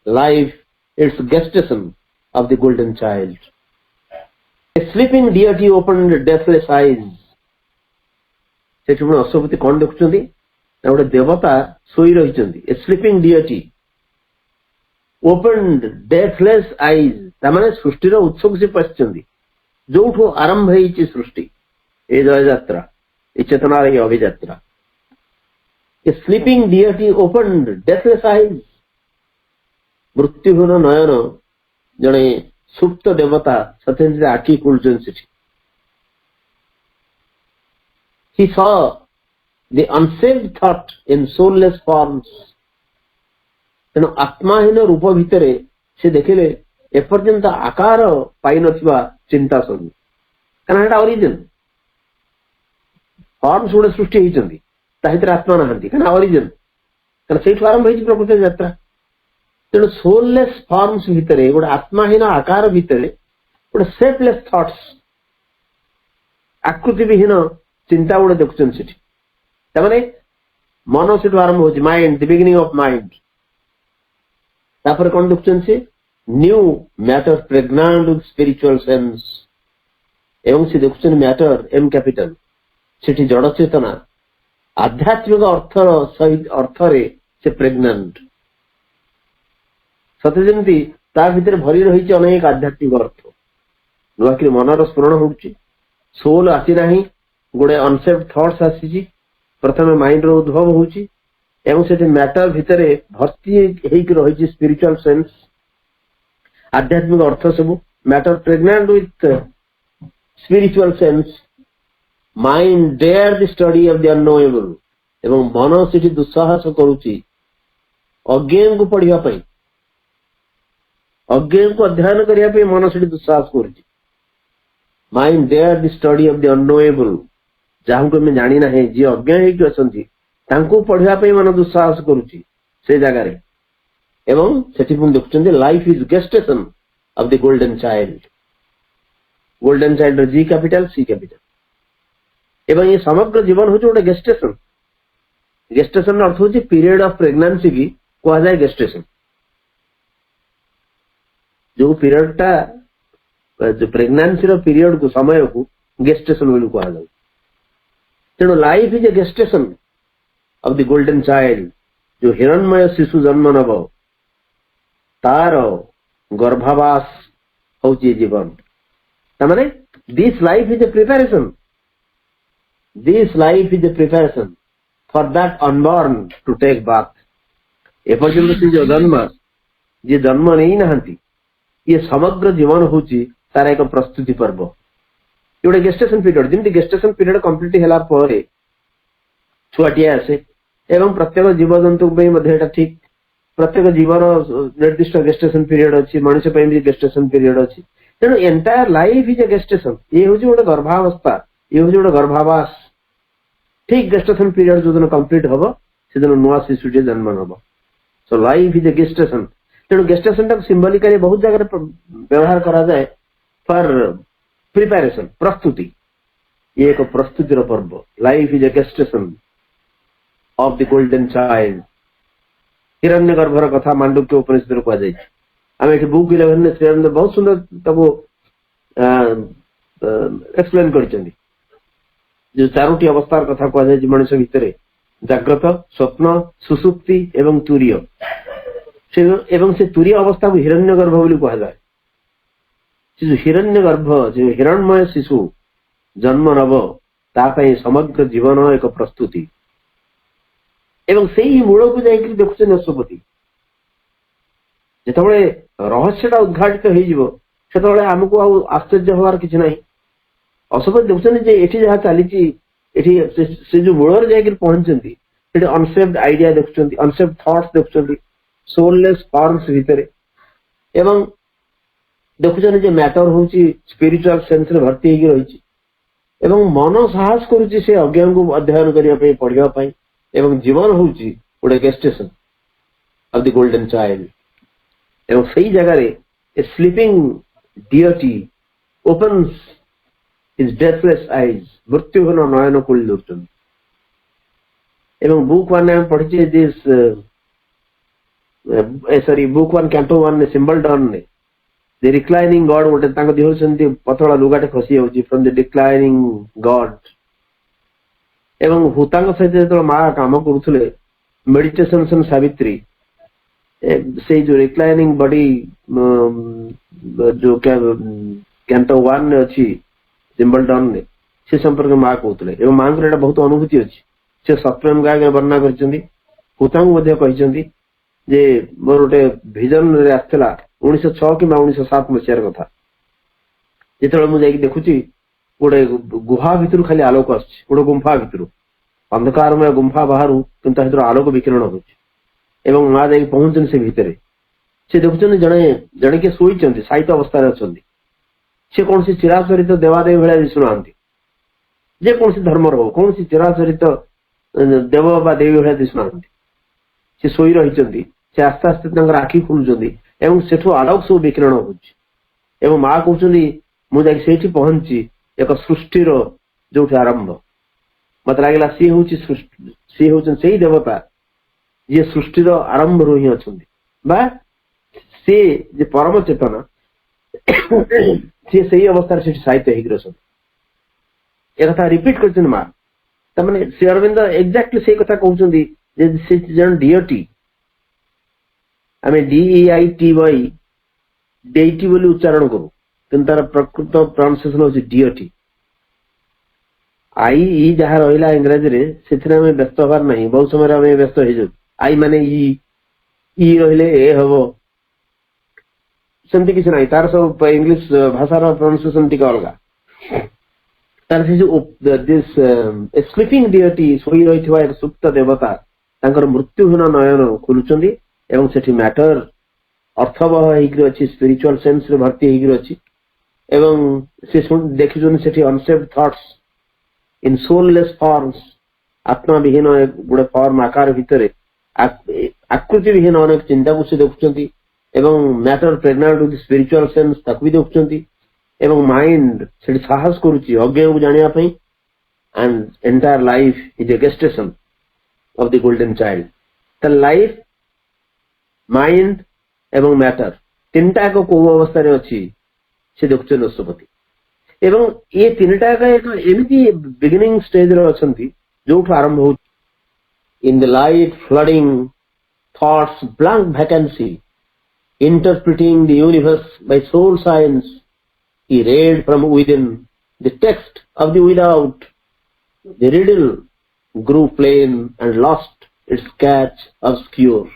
life its gestation of the golden child a sleeping deity opened deathless eyes सेठी अशुपति कौन देखुछंती गोटे देवता सोई रहिछंती a sleeping deity opened deathless eyes तामाने सृष्टिर उत्सव से पशिचंती जोठू आरंभ होईची सृष्टि ए जय यात्रा ए चेतनार ए अभियात्रा a sleeping deity opened deathless eyes मृत्युहीन नयन जड़े सुप्त देवता सत्येन्द्र आखि खुलचन सेठी he saw the unsaved thought in soulless forms तेणु आत्माहीन रूप भितर से देखिले एपर्यंत आकार पाई नथिबा चिंता सब कारण एटा ओरिजिन फॉर्म्स गुड़े सृष्टि होइचंदी, ता भितर आत्मा नहांती कारण ओरिजिन कारण सेठु आरंभ होइची प्रकृति यात्रा। तेणु से देखिले एपर्यंत आकार पाई नथिबा चिंता सब कारण एटा ओरिजिन फॉर्म्स गुड़े सृष्टि होइचंदी, ता भितर आत्मा नहांती कारण ओरिजिन कारण सेठु आरंभ होइची प्रकृति यात्रा। तेणु सोललेस फॉर्म्स भितर गोटे आत्माहीन आकार भितर गोटे सेपलेस थॉट्स आकृति विहीन चिंता गोटे देखुन से मन से आरंभ हो mind the beginning of mind तापर कौन देखुन से new matter pregnant with spiritual sense एवं से देखुन मैटर एम कैपिटल सेठी जड़ चेतना आध्यात्मिक अर्थ सहित अर्थ रे से प्रेग्नांट सते जमी ता भीतर भरी रही अनेक आध्यात्मिक अर्थ नुआकि मनर स्मरण होउची सोल आसी नाही गोटे अनसेप्ट थॉट्स आसी प्रथम माइंड रो उद्भव होउची एवं से मैटर भितर भर्ती हेक रही स्पिरिचुअल सेंस आध्यात्मिक अर्थ सब matter pregnant with spiritual sense mind dare the study of the unknowable एवं मन से दुस्साहस करुची अज्ञेय को पढ़िया पई अज्ञेय को अध्ययन करने मन से दुस्साहस कर mind dare the study of the unknowable जहाँ को जानी ना है जी अज्ञानी अच्छा पढ़ाई मन दुस्साहस करुच्ची से जगार एवं से देखुं life is gestation of the golden child G capital C capital एवं ये समग्र जीवन हूँ गोटे गेस्टेशन गेस्टेशन अर्थ हूँ पीरियड ऑफ प्रेगनेंसी की कहुए गेस्टेशन जो पीरियड टा जो प्रेगनेंसी रो पीरियड को समय को गेस्टेशन बोली कहुए तेणु life is a gestation of the golden child जो हिरण्मय शिशु जन्म नब तार गर्भावास हूँ जीवन तमाने this life is a preparation for that unborn to take birth एपर्यंत से जो जन्म नहीं नहांती ये समग्र जीवन हूँ तार एक प्रस्तुति पर्व गोटे गेस्टेशन पीरियड जमी गेस्टेशन पीरियड कंप्लीट है छुआटी आसे एवं प्रत्येक जीवजंतु ठीक प्रत्येक जीवन निर्दिष्ट गेस्टेशन पीरियड अच्छी मनुष्य भी गेस्टेशन पीरियड अच्छी तेणु entire life is a gestation ये हूँ गोटे गर्भावस्था ये हूँ गोटे गर्भावास ठीक गेस्टेशन पीरियड जो दिन कंप्लीट हम से दिन नुआ शिशुटे जन्म नब so life is a gestation तेणु गेस्टेशन टाक सिंबलिकली बहुत जगह व्यवहार करा जाए फॉर प्रिपरेशन प्रस्तुति ये एक प्रस्तुतिर पर्व life is a gestation of the golden child हिरण्य गर्भर कथा मांडुक्य उपनिषद कहुई आम ये बुक 11 श्रीअरविंद बहुत सुंदर तक एक्सप्लेन कर जो चारोटी अवस्थार कथा कहुई मनुष्य भितर जाग्रत स्वप्न सुसुप्ति एवं तुरीय एवं से तुरीय अवस्था को हिरण्य गर्भ बोली कहुए जो हिरण्य गर्भ जो हिरणमय शिशु जन्म नब तापाई समग्र जीवन एक प्रस्तुति एवं से ही मूल को जाकर देखुचे अश्वपति जिते रहस्यटा उद्घाटित हो आमको आश्चर्य हबार किसी ना अश्वपति देखुचे ये जहाँ चली से जो मूल जाकर पहुंचती अनसेप्ड आइडिया देखुं अनसेप्ड थॉट्स देखुं सोललेस फॉर्म्स भितर एवं देखुन मैटर हूँ स्पिरिचुअल सेंस रे भर्ती रही एवं मन साहस करुच्ची से अज्ञान को अध्ययन करने पढ़ाई एवं जीवन हूँ गोटे gestation of the golden child एवं सही जगह a sleeping deity opens his deathless eyes मृत्युघन नयन खोली दौरान एवं बुक वन पढ़ी this sorry book one canto one symbol dawn ने The reclining God गोटे दिखते पतला लुगाटे खसी जाऊँगी फ्रॉम द डिक्लाइनिंग गॉड एवं भूता सहित जो माँ काम करुले मेडिटेशन सावित्री से जो रिक्लाइनिंग बॉडी जो कैंटो वन अच्छी सिंबल डॉन ने से संपर्क माँ कहते एवं माँ को बहुत अनुभूति अच्छी से सप्रेम गाय वर्णना करता जे मोर गोटे भिजन रे आसला 1906 कि 1907 मसीहार कथा जिते मुझे देखुची गोटे गुहा भितर खाली आलोक आस गोटे गुंफा भितर अंधकारमय गुंफा बाहर कि आलोक विकिरण हो माँ जा पहुंचन से भितर से देखुं जड़े जड़े किए शोई साहित्य अवस्था अच्छा सी कौन चिराचरित देवादेवी भाया दिशुना जेको धर्मर हो कौन चिराचरित देव बा देवी भाया दिशुना सी शोई रही से आस्ते आस्ते तांकर आखि खुलुचंदी एवं सेठो आलोक सब विकिरण होउची एवं मां कहउचंदी मु जाई सेठी पहुंची एक सृष्टिर जोठी आरंभ मत लागला सी होउची सृष्टि सी होउचन सेही देवता जे सृष्टिर आरंभ रही अछंदी बा से जे परम चेतना से सही अवस्था से साहित्य हिग्र एक कथा रिपीट करछन मां तमने श्री अरविंद एग्जैक्टली से कथा कहउचंदी जे से जन डियोटी आमे DEITY डेइटी बोली उच्चारण करू किंतु तार प्रकृत प्रोनाउंसिएशन होची डियोटी आई ई जहा रहिला इंग्रजी रे सेथरे हमें व्यस्त होबार नहीं बहुत समय हमें व्यस्त हो जाउ आई माने ई रहिले ए हबो सेमती किछ नाही तार सब इंग्लिश भाषार प्रोनाउंसिएशन टिक अलगा तार से जो दिस स्लीपिंग डियोटी सोई रहिथिबा एक सुप्त देवता तांकर मृत्युहीन नयन खुलुचंदी एवं सेठी मैटर अर्थवह हिग्र अछि स्पिरिचुअल सेंस रे भर्ती हिग्र अछि एवं से देखिजन सेठी unshaped thoughts in soulless forms आत्मा विहीन एक गुडे फॉर्म आकार भितरे आकृति विहीन अनेक चिंता को से देखुचंती एवं matter pregnant with spiritual sense ताकु भी देखुचंती एवं माइंड सेठी साहस करूची अज्ञ को जानिया पई and entire life is a gestation of the golden child the life mind एवं मैटर तीनटा को अवस्था रे अछि से देखुचन रसपति एवं ये तीनटा का एक एमती बिगिनिंग स्टेज रे अछंती जोठ आरंभ हो in the light flooding thoughts blank vacancy interpreting the universe by soul science he read from within the text of the without the riddle grew plain and lost its catch obscure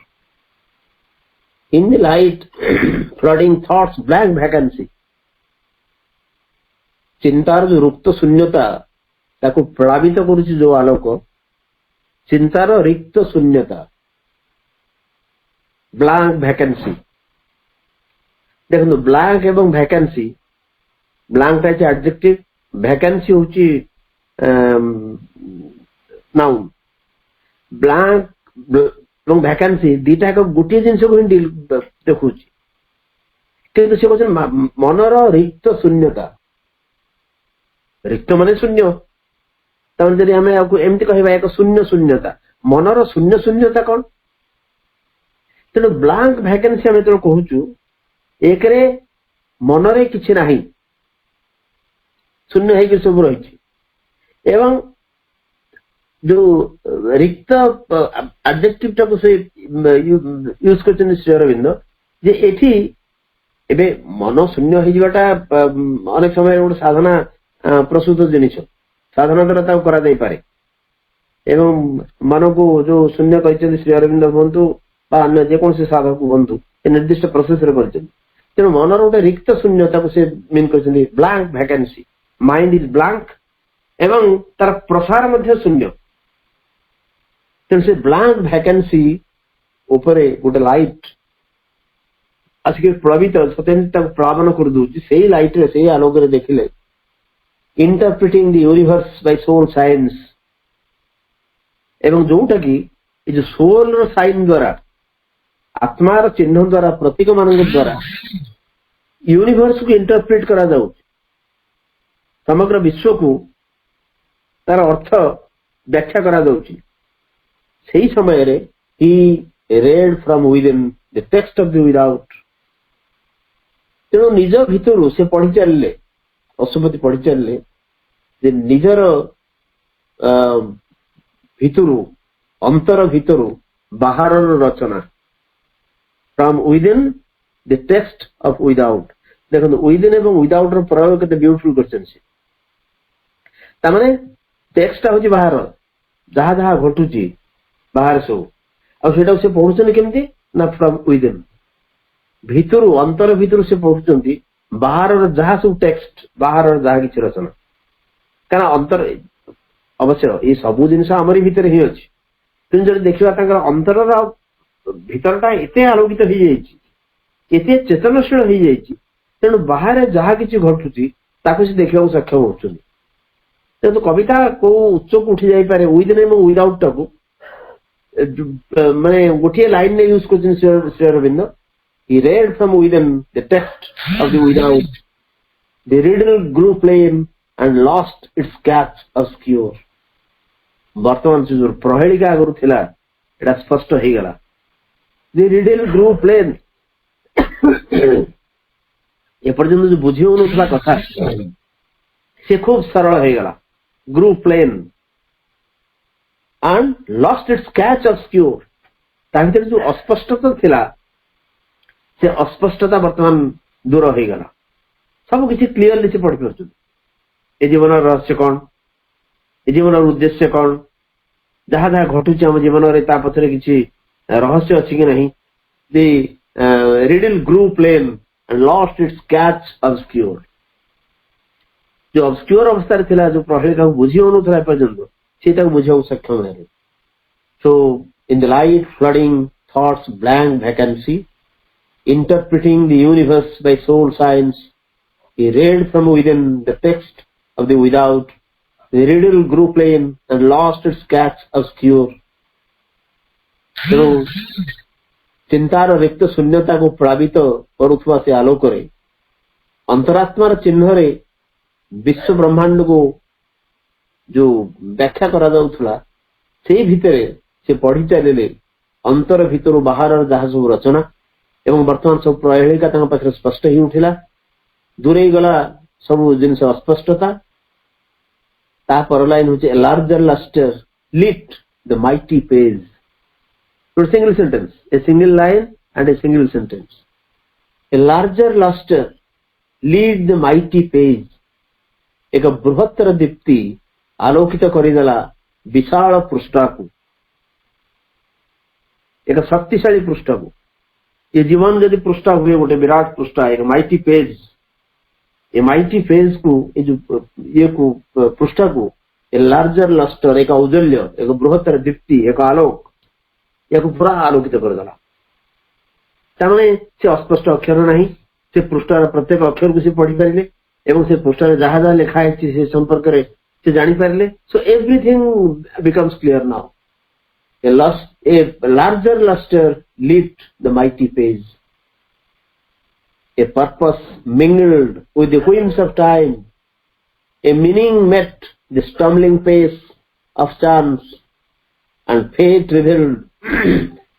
in the light flooding thoughts blank vacancy चिंतार जो रिक्त शून्यता ताको प्लावित करूची जो आलोक चिंतार रिक्त शून्यता blank vacancy देखो blank एवं vacancy blank type adjective vacancy होची नाउन ब्लैंक एवं वैकेंसी दीटा को गोटे जिनस को देखुची किंतु से कहछन मनर रिक्त शून्यता रिक्त माने शून्य तमन जदि हमें आपको एमती कहबा एक शून्य शून्यता मनर शून्य शून्यता कोन तेनो ब्लैंक वैकेंसी हमें तो कहूचु एक रे मनरे किछि नाही शून्य है कि सब रही एवं जो रिक्त एडजेक्टिव टाको से यूज करछन श्री अरविंद जे एठी एबे मन शून्य हो जिवाटा अनेक समय गोटे साधना प्रस्तुत जिनिस साधना द्वारा ताको करा जाई पारे एवं मन को जो शून्य कहछन श्री अरविंद बंधु बा अन्य जे कोन से साधक बंधु ए निर्दिष्ट प्रोसेस रे करछन तेनो मनर गोटे रिक्त शून्यता को से मीन करछन blank vacancy mind is blank एवं तार प्रसार मध्य शून्य तेणु से ब्लैंक वैकेंसी उपरे गोटे लाइट आसिक प्लवित सत्यता प्लावन कर दूची सेही लाइट रे सेही आलोक रे देखिले interpreting the universe by soul science एवं जोटा की जो सोल रो साइन द्वारा आत्मार चिन्ह द्वारा प्रतीक मान द्वारा यूनिवर्स को इंटरप्रेट करा जाऊ समग्र विश्व को तार अर्थ व्याख्या करा जाउची सेही समय रे he read from within the text of the without तेणु निज भितर से पढ़ी चलले अशुपति पढ़ी चलले जे निजर भितर अंतर भितर बाहर रचना from within the text of without देखो विदिन एवं विदाउट रो प्रयोग केते ब्यूटीफुल क्वेश्चन से तामाने टेक्स्ट होची बाहर जहा जहा घटुची बाहर सब आ सेटा से पढुछन केमती ना फ्रॉम विदिन भितर अंतर भितर से पढुचंती बाहर जहा सब टेक्स्ट बाहर जहा किछ रचना काना अंतर अवश्य ये सब जिनस हमरी भितर ही अछि तुम जब देखिबा तांकर अंतर भितरटा एते आलोकित हो जाइछि एते चेतनशील हो जाइछि तेणु बाहर जहा किछ घटुची ताको से देखिबा सक्षम होचुनी तो कविता को उच्च को उठी जाई पारे विदिन एवं विदाउट टाको माने गोटे लाइन ने यूज कर Shri Arvind he read from within the text of the without the riddle grew plain and lost its catch obscure वर्तमान से जो प्रहेलिका आगु थिला एटा स्पष्ट हो गला the riddle grew plain ए पर्यंत जो बुझी होनुथला कथा से खूब सरल हो गला grew plain and lost its catch obscure ता भीतर जो अस्पष्टता थिला से अस्पष्टता वर्तमान दूर हो गला सब किसी क्लियरली से पढ़ पार ए जीवन रहस्य कौन ए जीवन उद्देश्य कौन जहाँ जहाँ घटुचे आम जीवन में पछरे किसी रहस्य अच्छी कि नहीं the riddle grew plain and lost its catch obscure जो ऑब्स्क्योर अवस्था थिला जो प्रहेलिका बुझी होनुथला पर्यंत से बुझा सक्षम है so in the light flooding thoughts blank vacancy interpreting the universe by soul science, he read from within the text of the without. The riddle grew plain and lost its catch obscure. तेणु चिंतार रिक्त शून्यता को प्लावित करुवा से आलोक अंतरात्मार चिन्ह रे विश्व ब्रह्मांड को जो व्याख्या करा जाउथला से भितरे से पढ़ी चलिले अंतर भितर बाहर जहाँ सब रचना एवं वर्तमान सब प्रहेलिका पाखे स्पष्ट ही उठिला दूरे गला सब जिनस अस्पष्टता ता पर लाइन होचे a larger lustre lit the mighty page to a single sentence, a single line and a single sentence. A larger luster lit the mighty page. एक बृहत्तर दीप्ति आलोकित करिदेला विशाल पृष्ठा को एक शक्तिशाली पृष्ठा को ये जीवन जदि पृष्ठा हुए गोटे विराट पृष्ठा एक माइटी पेज ये माइटी पेज को ये को पृष्ठा को ए लार्जर लस्टर एक औज्जल्य एक बृहत्तर दीप्ति एक आलोक या पूरा आलोकित करदेला ताने से अस्पष्ट अक्षर नहीं से पृष्ठार प्रत्येक अक्षर को से पढ़ी पारे एवं से पृष्ठार जहाँ जहाँ लिखा है से संपर्क से जानी पारे so everything becomes clear now a larger luster lit the mighty page. A purpose mingled with the whims of time. A meaning met the stumbling pace of chance. And fate revealed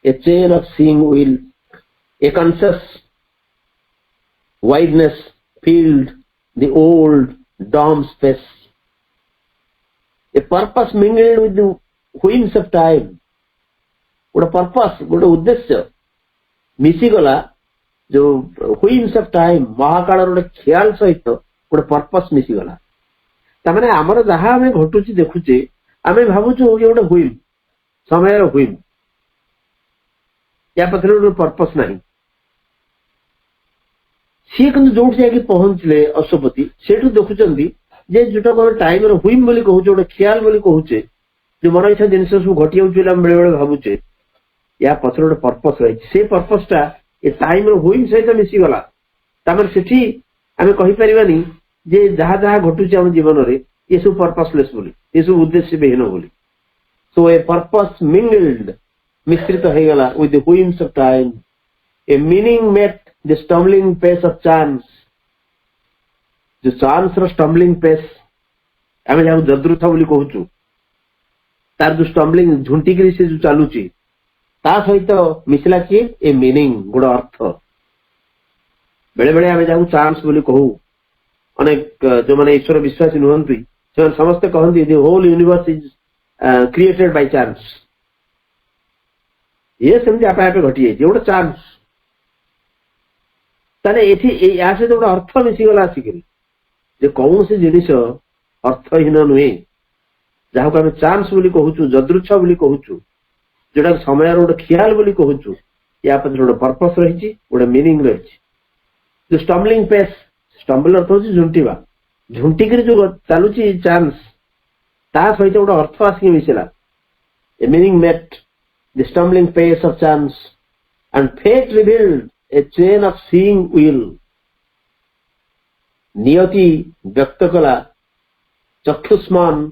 a chain of seeing wheels. A conscious wideness filled the old dumb space. A purpose mingled with the whims of time. गोटे purpose गोटे उद्देश्य मिसीगला जो व्हीम्स of time Mahakal गोटे ख्याल सहित गोटे purpose मिसीगला तामाने आमर जहाँ आम घटुची देखुचे आम भावुचु कि गोटे व्हीम समय व्हीम या पथरे गोटे पर्पस नहीं सी कि जो पहुंचले अश्वपति से देखुं जे जो टाइम व्हीम बोली कहूचे गोटे ख्याल बोली कहूचे जो मन इच्छा जिन सब घटी जाऊँ बेले बेले भावुचे या पछरे गोटे पर्पस रही से पर्पसटा ए टाइम व्हीम सहित मिसीगला तापर सेठी आमे कहि परिबानी जे जहाँ जहाँ घटुचे आम जीवन में ये सब पर्पसलेस बोली ये सब उद्देश्य विहीन बोली सो ए पर्पस मिंगल्ड मिश्रित हो गला with the whims of time a meaning met the stumbling pace of chance जो चांस रो स्टम्बलिंग पेस आमे जहाँ जद्रुथा बोली कहूचु तार जो स्टम्बलिंग झुंटिकी से जो चलुची ता सहित मिसला किए ए मीनिंग गोटे अर्थ बेले बेले आम जहाँ चांस बोली कहू अनेक जो मैंने ईश्वर विश्वासी नुहंती से समस्ते कहती the whole universe is created by chance ये सेमती आपे आपे घटी जाए गोटे चांस ताने एठी या सहित गोटे अर्थ मिसीगला आसिक कौन सी जिनिस अर्थहीन नुहे जहाँ को आम चांस बोली कहूचु जदृच्छा बोली कहूचु जोटा समय गोटे ख्याल बोली कहूचु या पत्र गोटे पर्पस रही गोटे मीनिंग रही जो स्टम्बलिंग पेस स्टम्बल अर्थ हूँ झुंटिवा झुंटिकी जो चलुची चांस ता सहित गोटे अर्थ आसिक मिसला a meaning met the stumbling pace of chance and fate revealed a chain of seeing will नियति व्यक्त कला चक्षुष्मान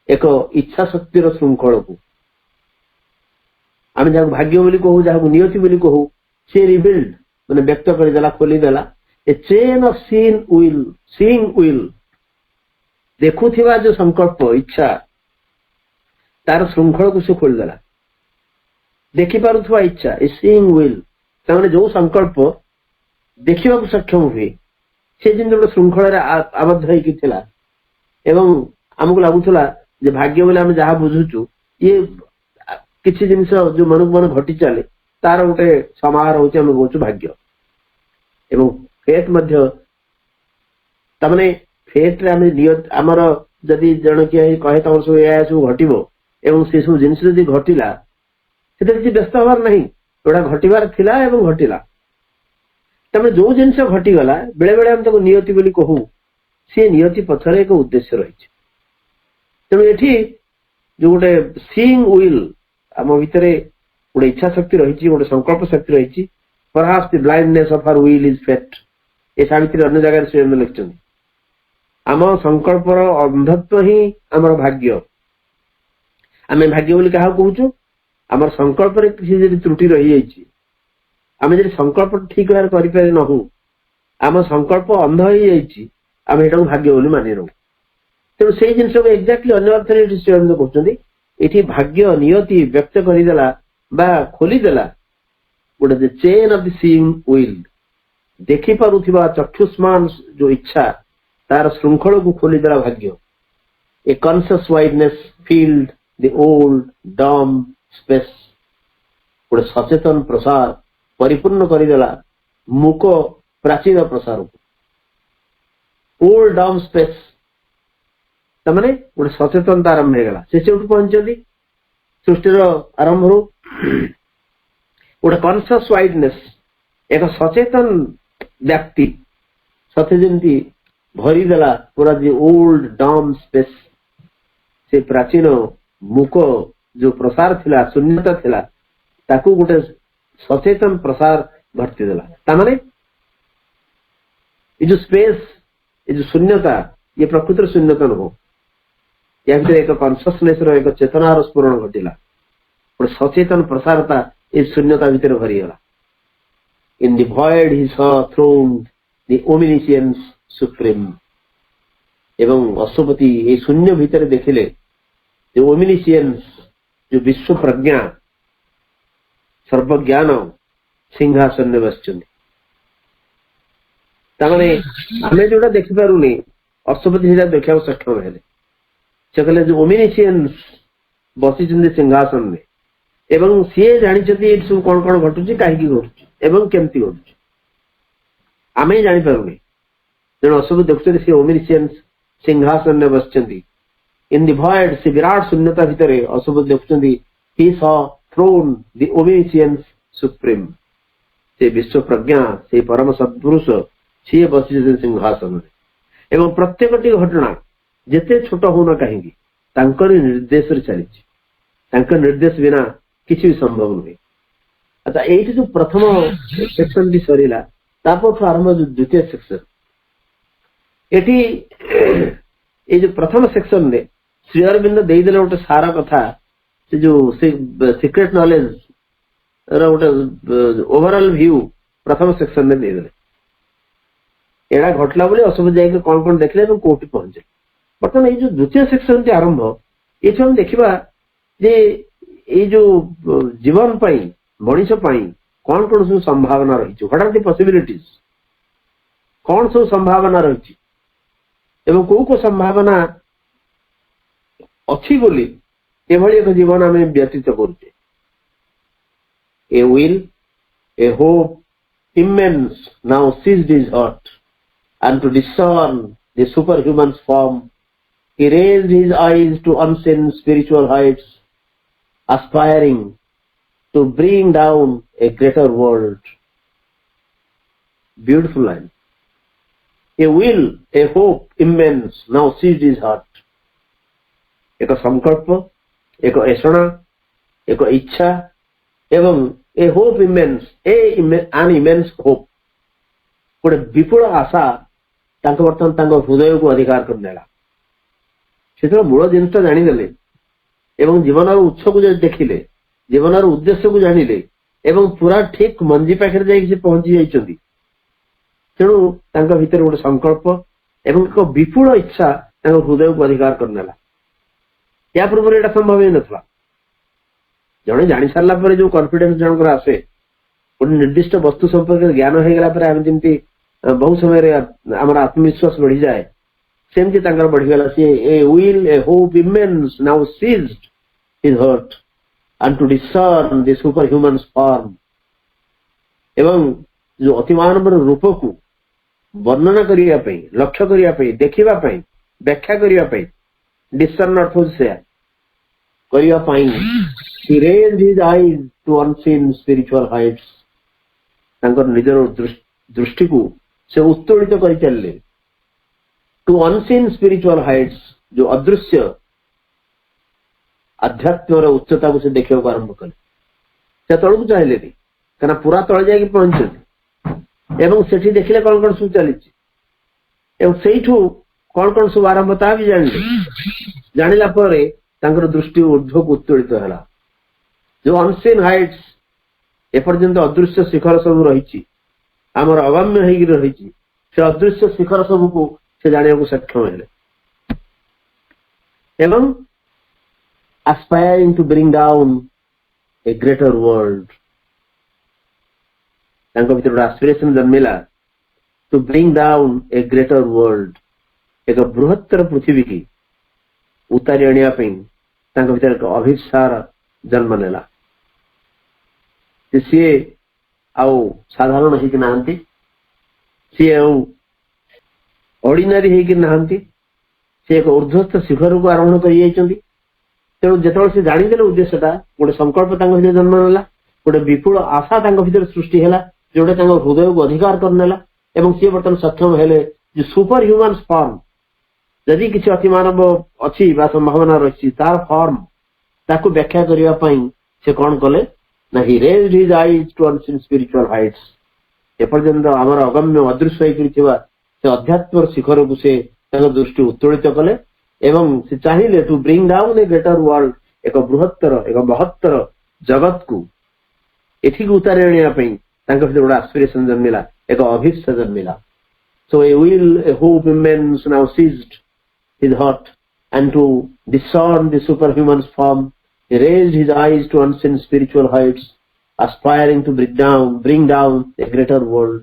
एक इच्छा शक्तिर श्रृंखल को आम जहाँ भाग्य बोली कहू जहाँ नियति बोली कहू सी रिबिल्ड मैंने व्यक्त करदेला खोलीदेला ए चेन ऑफ सीइंग विल देखुथिबा जो संकल्प इच्छा तार श्रृंखल को से खोलीदेला देखि पारुथबा इच्छा ए सीइंग विल ताने जो संकल्प देखिबा को सक्षम हुए से जिन गोटे श्रृंखल आबद्ध होइकी थिला एवं आमको लगुला जे भाग्य बोले आम जहाँ बुझुचु ये किसी जिन जो मन मन घटी चले तार गोटे समाहार हूँ आम कौच भाग्य एवं फेट तमाने फेट आमर जदि जन किए कहे तुम सब या सब घटो एवं से सब जिन जदि घटला से व्यस्त हबार नहीं गोटा घटबार थिला एवं घटला तमें जो जिन घटीगला बेले बेले आम नियति बोली कहू सी नियति पछरे एक उद्देश्य रही तेणु ये जो गोटे सीइंग विल आम भितर गोटे इच्छा शक्ति रही गोटे संकल्प शक्ति रही perhaps the blindness of our will is fate ए सावित्री अन्य जगह से लिखिं आम संकल्पर अंधत्व ही आमर भाग्य आम भाग्य बोली क्या कहूँ आमर संकल्प किसी त्रुटि रही जाइए आम जब संकल्प ठीक भाव करें नहु आम संकल्प अंध हो जाम एटा भाग्य बोली मानि नु तेणु से जिन एक्जाक्टली अन्य अर्थ कहते ये भाग्य नियति व्यक्त करदेला बा खोलीदेला गोटे chain of the seeing will देखि पारुथिबा चक्षुष्मान जो इच्छा तार श्रृंखल को खोलीदेला भाग्य a conscious wideness field the old डम स्पेस गोटे सचेतन प्रसार परिपूर्ण करदेला मुक प्राचीन प्रसार को ओल्ड डम स्पेस तमाने गोटे सचेतनता आरंभ होगा से पहुंचती सृष्टिर आरंभ रू गोटे कॉन्शियस वाइडनेस एक सचेतन व्यक्ति सते जमी भरीदेला पूरा जो ओल्ड डम स्पेस से प्राचीन मुक जो प्रसार थिला शून्यता थिला ताकू गोटे सचेतन प्रसार भर्ती देला तामाने ये जो स्पेस ये जो शून्यता ये प्रकृतिर शून्यता नुह या भीतर एक कॉन्शियसनेस एक चेतनार स्फुरण घटिला गोटे सचेतन प्रसारता ये शून्यता भीतर भरीगला in the void he saw throned the ओमिनिशियंस supreme एवं अशुपति ये शून्य भीतर देखिले जो ओमिनिशियंस जो विश्व प्रज्ञा सर्वज्ञान सिंहासन में बसचंदी तामाने हमें जोड़ा देखि पारुनी अशुपति देखा सक्षम है से कहले जो ओमिनिशियंस बसी सिंहासन में एवं सी जानी सब कौन कौन घटुची कहीं घटुची एवं केमती घटुची आम ही जानीपारुनी तेणु अशुभ देखुचे सी ओमिनिशियंस सिंहासन में बसचंदी इन द वॉइड से विराट शून्यता भितर अशुभ देखुचंदी he saw throned the ओमिनिशियंस supreme से विश्व प्रज्ञा से परम सत्पुरुष सी बसी सिंहासन में एवं प्रत्येक घटना जिते छोट होना कहीं निर्देश चली निर्देश बिना किसी भी संभव नुहे अच्छा ये जो प्रथम सेक्शन भी सरला आरंभ जो द्वितीय सेक्शन ये जो प्रथम सेक्शन में श्री अरविंद देदेले गोटे सारा कथा से जो सीक्रेट नॉलेज गोटे ओवरऑल व्यू प्रथम सेक्शन में देदेले एड़ा घटला बोले अशुभ जाए कौन कौन देखले कौटी पहुंचे बर्तमान ये जो द्वितीय सेक्शन के आरंभ ये हम देखा जे ये जो जीवन मनीष कौन कौन सब संभावना रही व्हाट आर द पॉसिबिलिटीज कौन सब संभावना रही एवं को संभावना अच्छी बोली एभली एक जीवन आम व्यतीत करुचे a will a hope immense now seized his heart and to discern the superhuman form he raised his eyes to unseen spiritual heights aspiring to bring down a greater world. Beautiful line. A will, a hope immense now seized his heart. एक संकल्प एक ऐसा एक इच्छा एवं ए hope immense an immense hope गोटे विपुल आशा बर्तमान हृदय को अधिकार करनेला से मूल जिनटा जानीदे एवं जीवन उत्स को जो देखिले जीवन उद्देश्य को जानिले एवं पूरा ठीक मंजी पाखे जाइए पहुंची जाइछंती तेणु तांका भीतर गोटे संकल्प एवं एक विपुल इच्छा हृदय को अधिकार करनेला या पूर्व एटा संभव ही नथला जड़े जानी सारा पर जो कॉन्फिडेंस जनकर आसे गोटे निर्दिष्ट वस्तु संपर्क ज्ञान हो गला पर आम जमी बहुत समय आम आत्मविश्वास बढ़ी जाए सेमती बढ़ीगला सी a will a hope immense now seized his heart and to discern the superhuman form एवं जो अतिमानव रूप को वर्णना करिया पई लक्ष्य करिया पई देखिबा पई व्याख्या करिया पई डिसर्न अर्थ से करिया पई he raised his eyes to unseen spiritual heights तांकर निजर दृष्टि को से उत्तोलित करि चलले to unseen spiritual heights जो अदृश्य अध्यात्म उच्चता को से देखा आरंभ कले से तल को चाहले कहना पूरा तल जाकि पहुंचते एवं सेठी देखिले कौन सब चली कौन कौन सब आरंभ ता भी जानिला दृष्टि ऊर्ध्व को उत्तोलित है जो अनसीन हाइट्स एपर्यंत अदृश्य शिखर सब रही आमर अगम्य हो रही से अदृश्य शिखर सब को से जाना को सक्षम है एवं aspiring to bring down a greater world तांको भीतर aspiration जन्मेला to bring down a greater world एक बृहत्तर पृथ्वी की उतारी आनिया पे तांको भीतर एक अभिसार जन्म नेला सी आउ साधारण ही नहांती सी आउ ऑर्डिनरी ही नहांती सी एक ऊर्ध्वस्थ शिखर को आरोहण कर तेणु जो से जानीदे उद्देश्यटा गोटे संकल्प भीतर जन्म नेला गोटे विपुल आशा भीतर सृष्टि है जोटा हृदय को अधिकार करनेला एवं सी बर्तमान सक्षम हेले जो सुपर ह्यूमन फॉर्म जदि किसी अतिमानव अच्छी संभावना रही तार फॉर्म ताकू व्याख्या करने से कौन कले ना he raised his eyes to unseen spiritual heights एपर्यंत आमर अगम्य अदृश्य से अध्यात्म शिखर को से दृष्टि उत्तोलित कले एवं से चाहिए to bring down a greater world एक बृहत्तर एक महत्तर जगत को एथि उतारी आने गोटे एस्पिरेशन जन्मिला एक अभिष्ट जन्मिला so a will a hope immense now seized his heart and to discern the superhuman form he raised his eyes to unseen spiritual heights aspiring to bring down a greater world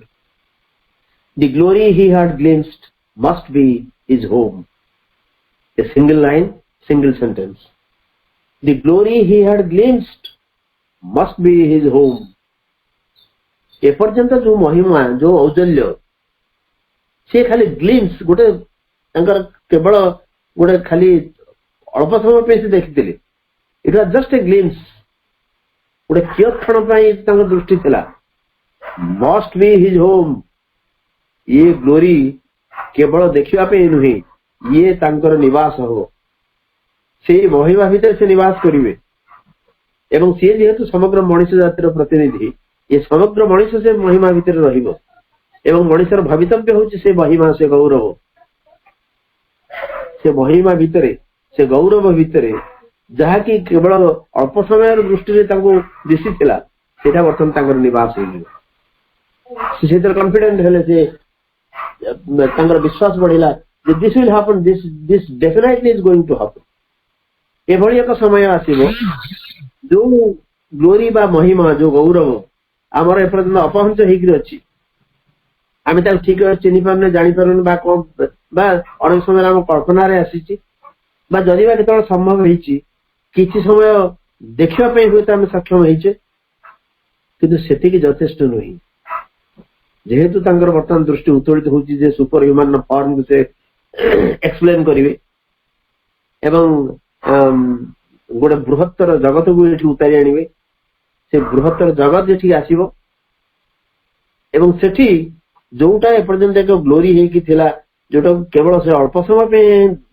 the glory he had glimpsed must be his home a single line single sentence the glory he had glimpsed must be his home ए पर्यंत जो महिमा जो औजल्य से खाली glimpse गोटे केवल गोटे खाली अल्प समय पे से देखी it was just a glimpse गोटे क्षण दृष्टि थिला मस्ट बी हिज होम ये ग्लोरी केवल देखा नुहे ये तांकर निवास हो से महिमा भितर से निवास करिवे एवं सी जेहेतु समग्र मनुष्य जातिर प्रतिनिधि ये समग्र मनुष्य से महिमा भितर रहिबो एवं मनुष्यर भवितव्य होची से महिमा से गौरव से महिमा भितरे से गौरव भितरे जहाँकि केवल अल्प समय दृष्टि दिशी थिला सेटा बर्तमान तांकर निवास हो कॉन्फिडेंट हेले से तांकर विश्वास बढ़िला this will happen this definitely is going to happen एभली एक समय आसीबो जो ग्लोरी बा महिमा जो गौरव आमर एपर्यंत अपहंच होकर अच्छी आम ठीक चिन्ह पारे जापर अनेक समय आम कल्पन आसी जदि केत संभव होती किसी समय देखापी हुए तो आम सक्षम होचे कि जथेष नुहे जेहेतु बर्तमान दृष्टि उत्तोलित होती सुपर ह्यूमन फॉर्म को से एक्सप्लेन करेंगे एवं गोटे बृहत्तर जगत को ये उतारी आणवे से बृहत्तर जगत ये आसब एवं सेठी जोटा एपर्यंत एक ग्लोरी होगी जोटा केवल से अल्प समय पे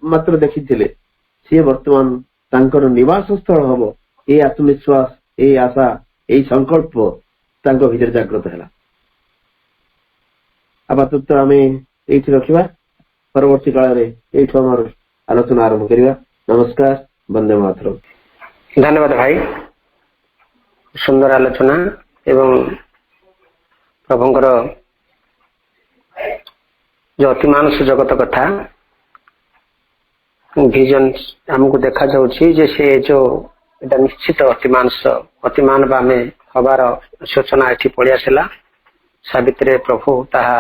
मात्र देखी सी वर्तमान तांकर निवास स्थल हम ये आत्मविश्वास ये आशा ये संकल्प भीतर जागृत है आपातत आम ये रखा परवर्ती काल में आलोचना आरंभ करवा नमस्कार वंदे मातरम धन्यवाद भाई सुंदर आलोचना एवं प्रभुंकर जो अतिमानुष जगत कथा विजन हमको देखा जाउछि जे से जो एटा निश्चित अतिमान बामे हबार सूचना एठी पड़ी आसला सावित्री प्रभु ताहा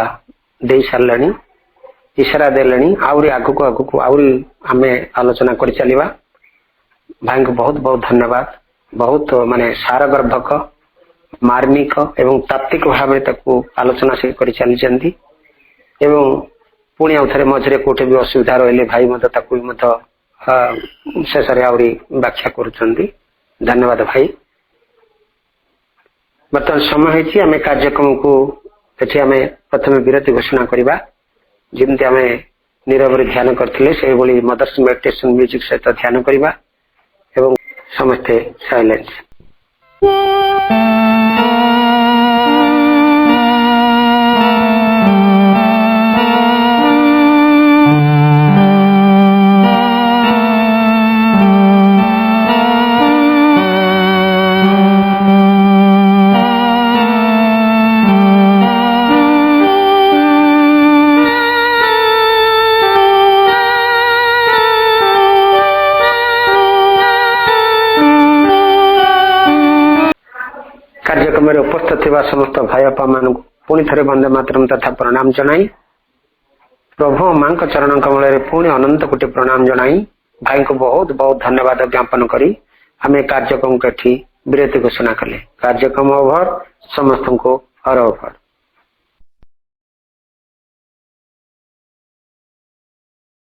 दे सारलानी इशारा देलानी आउरी आगुक आगुक आउरी आमे आलोचना कर चलिबा। भाई को बहुत बहुत धन्यवाद। बहुत माने सारगर्भक मार्मिक एवं तात्विक भाव आलोचना से कर चली एवं पुणी आउ थे मझे कोटे भी असुविधा रही भाई मत शेष व्याख्या कर धन्यवाद भाई। बर्तमान समय है कार्यक्रम को ये प्रथम विरति घोषणा करवा जमी आम नीरव ध्यान करते से मदर्स मेडिटेशन म्यूजिक सहित ध्यान करवा एवं समस्ते साइलेंस। कार्यक्रम उपस्थित थिबा समस्त भाई बापा मान पुणी थे वंदे मातरम तथा प्रणाम जनाई प्रभु मां चरण कमल पुणी अनंत कोटि प्रणाम जनाई भाई को बहुत बहुत धन्यवाद ज्ञापन करी आम कार्यक्रम को विरति घोषणा कले। कार्यक्रम ओभर समस्त को हर ओभर।